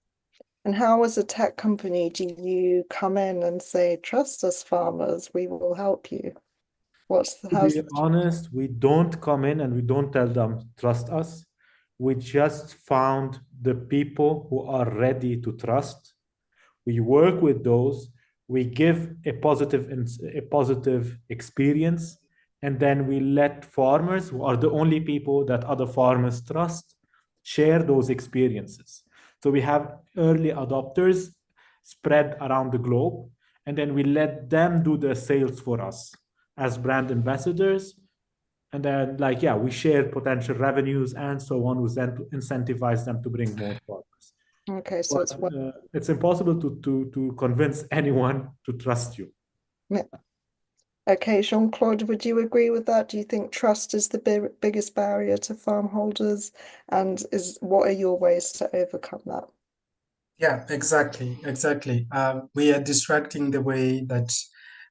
S3: And how, as a tech company, do you come in and say, trust us, farmers, we will help you?
S12: To be honest, we don't come in and we don't tell them, trust us. We just found the people who are ready to trust. We work with those. We give a positive experience. And then we let farmers, who are the only people that other farmers trust, share those experiences. So we have early adopters spread around the globe, and then we let them do the sales for us as brand ambassadors. And then, we share potential revenues and so on, with them to incentivize them to bring more farmers.
S3: Okay, so
S12: it's impossible to convince anyone to trust you.
S3: Yeah. Okay, Jean-Claude, would you agree with that? Do you think trust is the biggest barrier to farm holders? And what are your ways to overcome that?
S9: Yeah, exactly. We are distracting the way that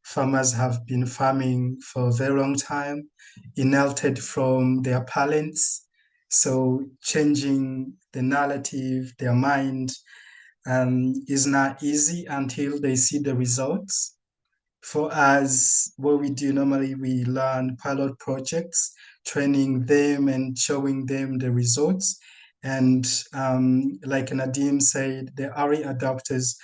S9: farmers have been farming for a very long time, inherited from their parents. So changing the narrative, their mind, is not easy until they see the results. For us, what we do normally, we learn pilot projects, training them and showing them the results. And like Nadim said, the early adopters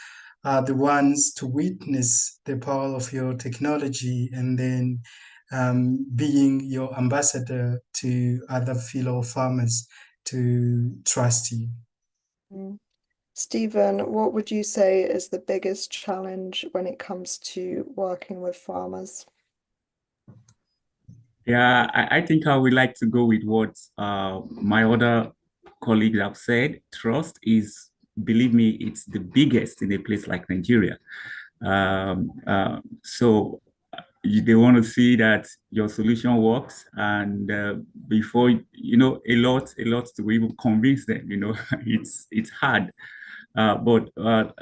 S9: are the ones to witness the power of your technology and then being your ambassador to other fellow farmers to trust you.
S3: Stephen, what would you say is the biggest challenge when it comes to working with farmers?
S8: Yeah, I think I would like to go with what my other colleagues have said. Trust is, believe me, it's the biggest in a place like Nigeria. So they want to see that your solution works, and before a lot to even convince them. It's hard, but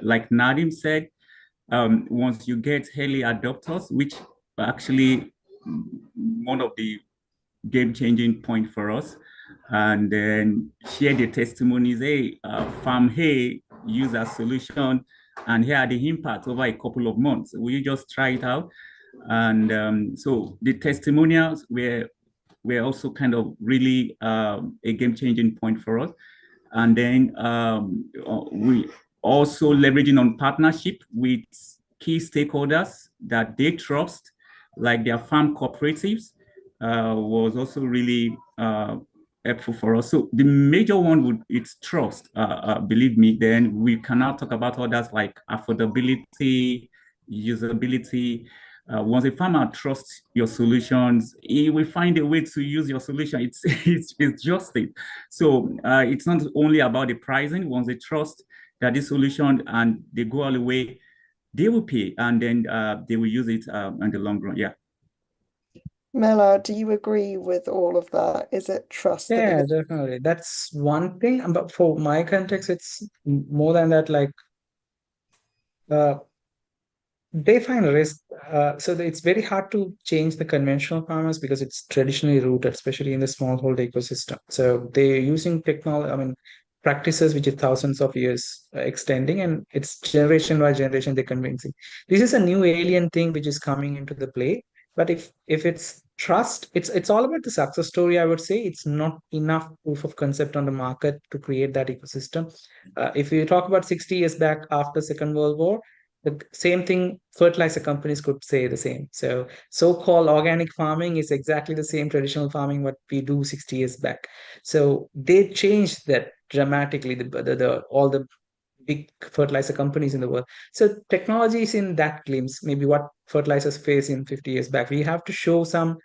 S8: like Nadim said, once you get early adopters, which actually one of the game-changing point for us, and then share the testimonies. Hey, farm hey, use our solution, and here are the impact over a couple of months. Will you just try it out? And so the testimonials were also kind of really a game-changing point for us. And then we also leveraging on partnership with key stakeholders that they trust, like their farm cooperatives, was also really helpful for us. So the major one it's trust. Believe me. Then we can now talk about others like affordability, usability. Once a farmer trusts your solutions, he will find a way to use your solution. It's just it. So it's not only about the pricing. Once they trust that this solution and they go all the way, they will pay, and then they will use it in the long run. Yeah.
S3: Mela, do you agree with all of that? Is it trust the
S11: Yeah,
S3: biggest?
S11: definitely. That's one thing. But for my context, it's more than that. Like, they find risk. So it's very hard to change the conventional farmers because it's traditionally rooted, especially in the smallholder ecosystem. So they're using technology, I mean, practices which are thousands of years extending, and it's generation by generation they're convincing. This is a new alien thing which is coming into the play. But if it's trust, it's all about the success story. I would say it's not enough proof of concept on the market to create that ecosystem. If you talk about 60 years back after Second World War, the same thing fertilizer companies could say the same. So so-called organic farming is exactly the same traditional farming what we do 60 years back. So they changed that dramatically, the all the big fertilizer companies in the world. So technology is in that glimpse, maybe what fertilizers face in 50 years back. We have to show some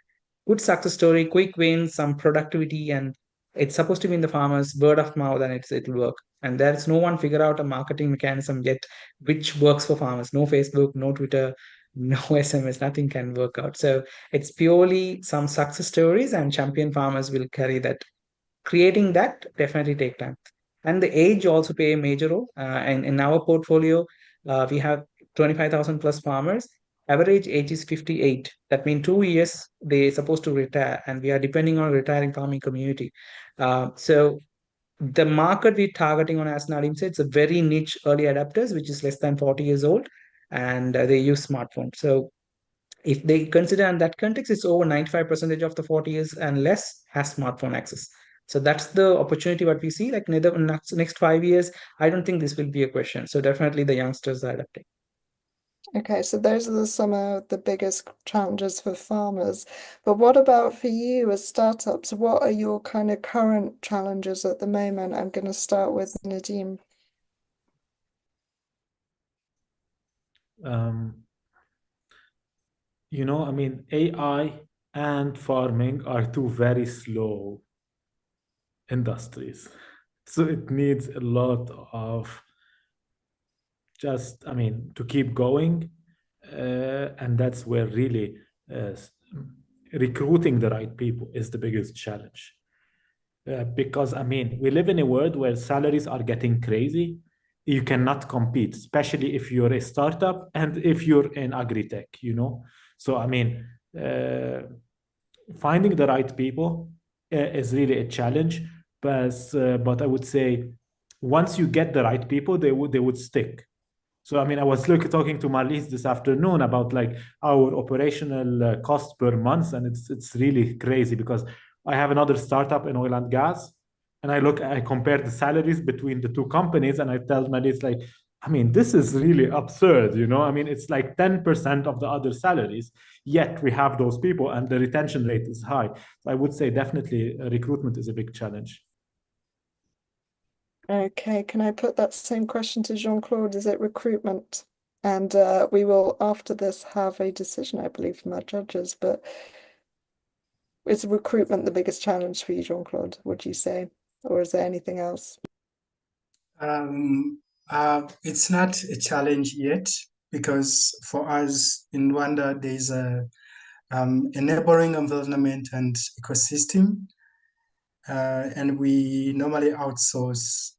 S11: good success story, quick wins, some productivity, and it's supposed to be in the farmers, word of mouth, and it'll work. And there's no one figure out a marketing mechanism yet which works for farmers. No Facebook, no Twitter, no SMS, nothing can work out. So it's purely some success stories, and champion farmers will carry that. Creating that definitely take time, and the age also play a major role. And in our portfolio, we have 25,000 plus farmers. Average age is 58. That means 2 years they're supposed to retire, and we are depending on a retiring farming community. So the market we're targeting on, as Nadim said, it's a very niche early adapters, which is less than 40 years old, and they use smartphones. So if they consider in that context, it's over 95% of the 40 years and less has smartphone access. So that's the opportunity what we see. Like next 5 years, I don't think this will be a question. So definitely the youngsters are adapting.
S3: Okay, so those are some of the biggest challenges for farmers. But what about for you as startups? What are your kind of current challenges at the moment? I'm going to start with Nadim.
S12: I mean, AI and farming are two very slow industries. So it needs a lot of just, I mean, to keep going. And that's where really recruiting the right people is the biggest challenge. Because, I mean, we live in a world where salaries are getting crazy. You cannot compete, especially if you're a startup and if you're in agri-tech. So, I mean, finding the right people is really a challenge. But I would say once you get the right people, they would stick. So, I mean, I was talking to Marlies this afternoon about like our operational cost per month, and it's really crazy because I have another startup in oil and gas, and I compare the salaries between the two companies, and I tell Marlies like, I mean, this is really absurd. I mean, it's like 10% of the other salaries, yet we have those people, and the retention rate is high. So I would say definitely recruitment is a big challenge.
S3: Okay, can I put that same question to Jean-Claude? Is it recruitment? And we will, after this, have a decision, I believe, from our judges. But is recruitment the biggest challenge for you, Jean-Claude, would you say? Or is there anything else?
S9: It's not a challenge yet because for us in Rwanda, there's a neighboring environment and ecosystem. And we normally outsource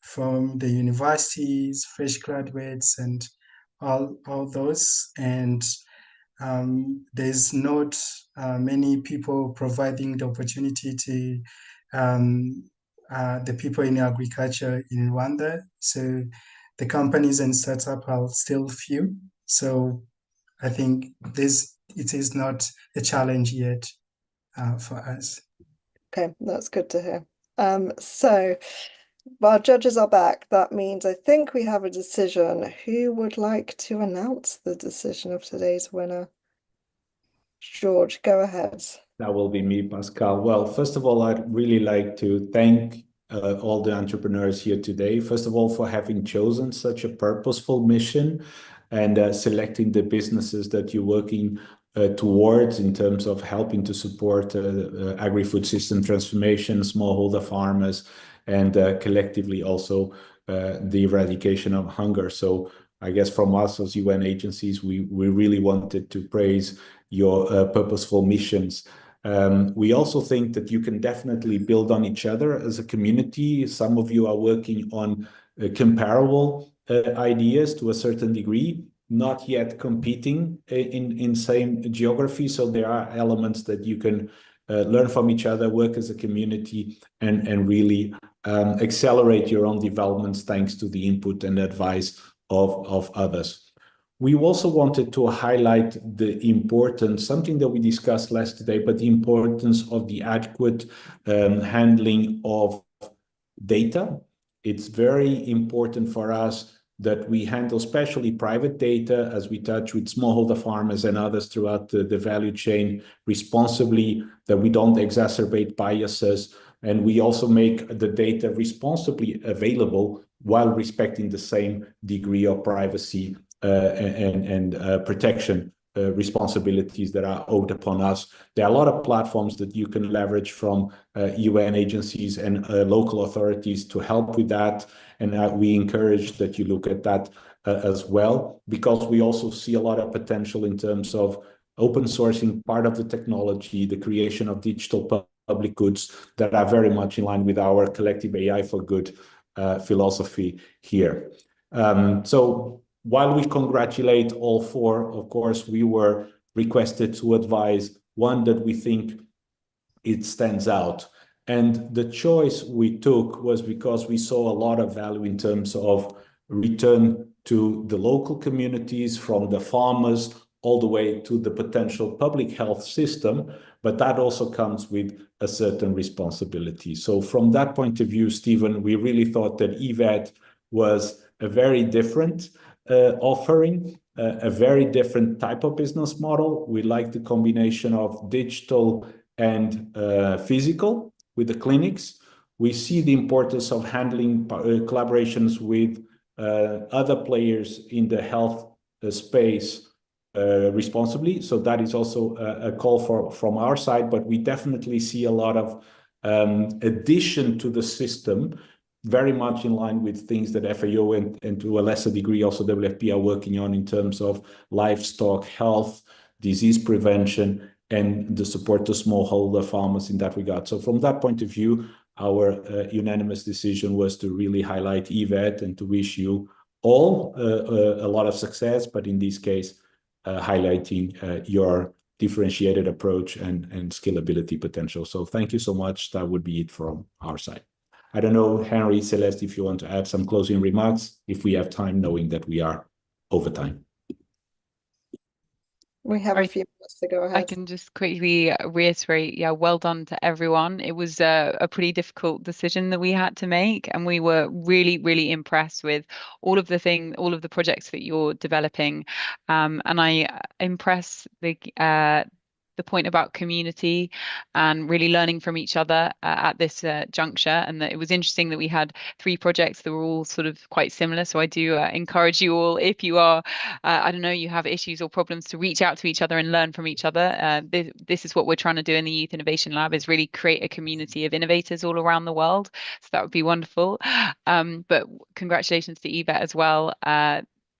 S9: from the universities, fresh graduates, and all those. And there's not many people providing the opportunity to the people in agriculture in Rwanda. So the companies and startups are still few. So I think it is not a challenge yet for us.
S3: Okay, that's good to hear. So while judges are back, that means I think we have a decision. Who would like to announce the decision of today's winner? George, go ahead.
S5: That will be me, Pascal. Well, first of all, I'd really like to thank all the entrepreneurs here today. First of all, for having chosen such a purposeful mission and selecting the businesses that you're working towards in terms of helping to support agri-food system transformation, smallholder farmers, and collectively also the eradication of hunger. So I guess from us as UN agencies, we really wanted to praise your purposeful missions. We also think that you can definitely build on each other as a community. Some of you are working on comparable ideas to a certain degree, not yet competing in same geography. So there are elements that you can learn from each other, work as a community, and really accelerate your own developments thanks to the input and advice of others. We also wanted to highlight the importance, something that we discussed last today, but the importance of the adequate handling of data. It's very important for us that we handle especially private data as we touch with smallholder farmers and others throughout the value chain responsibly, that we don't exacerbate biases, and we also make the data responsibly available while respecting the same degree of privacy and protection responsibilities that are owed upon us. There are a lot of platforms that you can leverage from UN agencies and local authorities to help with that. And we encourage that you look at that as well, because we also see a lot of potential in terms of open sourcing part of the technology, the creation of digital public goods that are very much in line with our collective AI for good philosophy here. So while we congratulate all four, of course, we were requested to advise one that we think it stands out. And the choice we took was because we saw a lot of value in terms of return to the local communities, from the farmers all the way to the potential public health system, but that also comes with a certain responsibility. So from that point of view, Stephen, we really thought that EVAT was a very different offering, a very different type of business model. We like the combination of digital and physical with the clinics. We see the importance of handling collaborations with other players in the health space responsibly. So that is also a call from our side, but we definitely see a lot of addition to the system, very much in line with things that FAO and to a lesser degree also WFP are working on in terms of livestock health, disease prevention, and the support to smallholder farmers in that regard. So from that point of view, our unanimous decision was to really highlight EVAT and to wish you all a lot of success, but in this case, highlighting your differentiated approach and scalability potential. So thank you so much. That would be it from our side. I don't know, Henry, Celeste, if you want to add some closing remarks, if we have time, knowing that we are over time.
S3: We have a few minutes to go ahead.
S4: I can just quickly reiterate, yeah, well done to everyone. It was a pretty difficult decision that we had to make, and we were really, really impressed with all of the projects that you're developing. And I impress the point about community and really learning from each other at this juncture, and that it was interesting that we had 3 projects that were all sort of quite similar. So I do encourage you all, if you are, I don't know, you have issues or problems, to reach out to each other and learn from each other. This is what we're trying to do in the Youth Innovation Lab, is really create a community of innovators all around the world. So that would be wonderful. But congratulations to Yvette as well.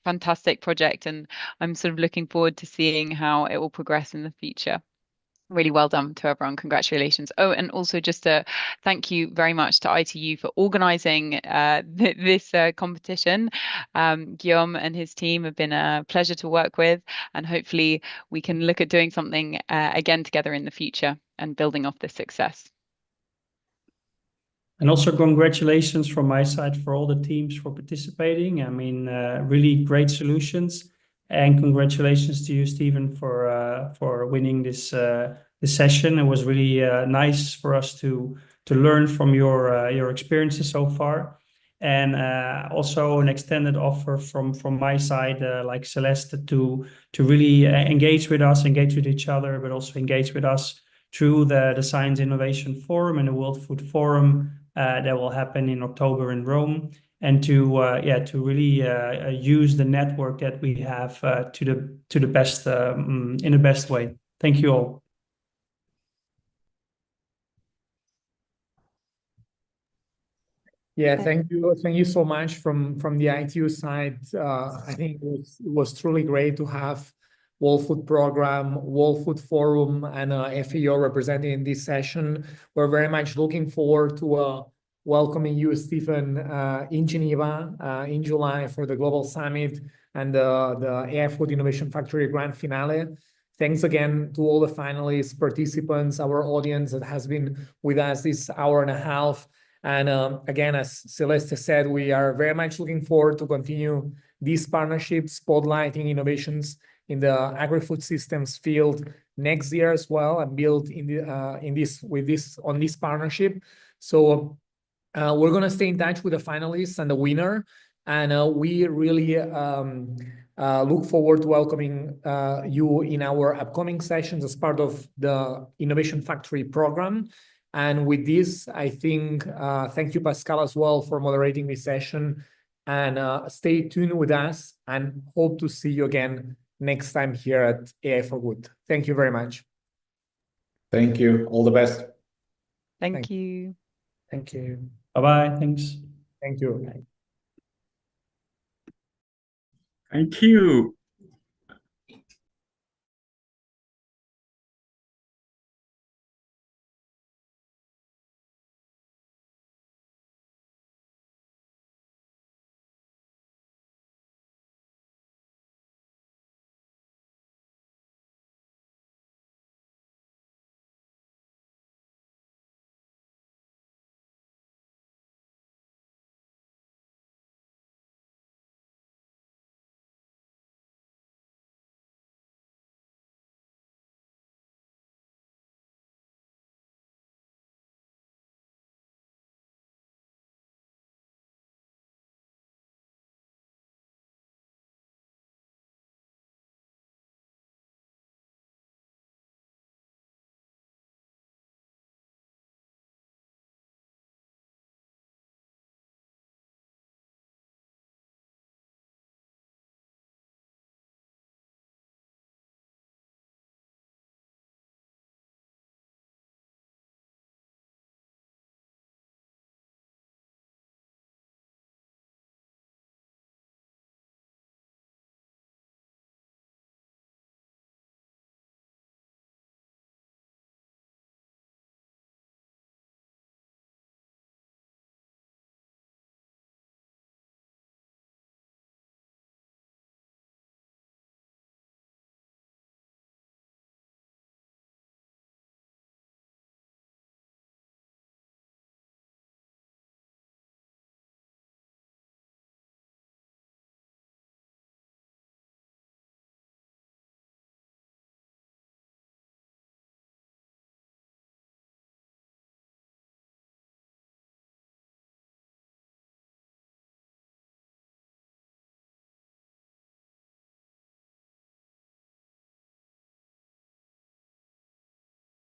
S4: Fantastic project, and I'm sort of looking forward to seeing how it will progress in the future. Really well done to everyone. Congratulations. Oh, and also just a thank you very much to ITU for organizing this competition. Guillaume and his team have been a pleasure to work with, and hopefully we can look at doing something again together in the future and building off this success.
S6: And also congratulations from my side for all the teams for participating. I mean, really great solutions. And congratulations to you, Stephen, for winning this session. It was really nice for us to learn from your experiences so far. And also an extended offer from my side, like Celeste, to really engage with us, engage with each other, but also engage with us through the Science Innovation Forum and the World Food Forum that will happen in October in Rome, and to really use the network that we have to the best in the best way. Thank you all.
S2: Yeah, thank you. Thank you so much from the ITU side. I think it was truly great to have World Food Program, World Food Forum, and FAO represented in this session. We're very much looking forward to welcoming you, Stephen, in Geneva in July for the Global Summit and the AI Food Innovation Factory Grand Finale. Thanks again to all the finalists, participants, our audience that has been with us this hour and a half. And again, as Celeste said, we are very much looking forward to continue these partnerships, spotlighting innovations in the agri-food systems field next year as well, and build on this partnership. So we're going to stay in touch with the finalists and the winner, and we really look forward to welcoming you in our upcoming sessions as part of the Innovation Factory program. And with this, I think, thank you, Pascal, as well, for moderating this session. And stay tuned with us, and hope to see you again next time here at AI for Good. Thank you very much.
S5: Thank you. All the best.
S4: Thank you.
S6: Thank you. Bye-bye. Thanks.
S2: Thank you.
S8: Thank you.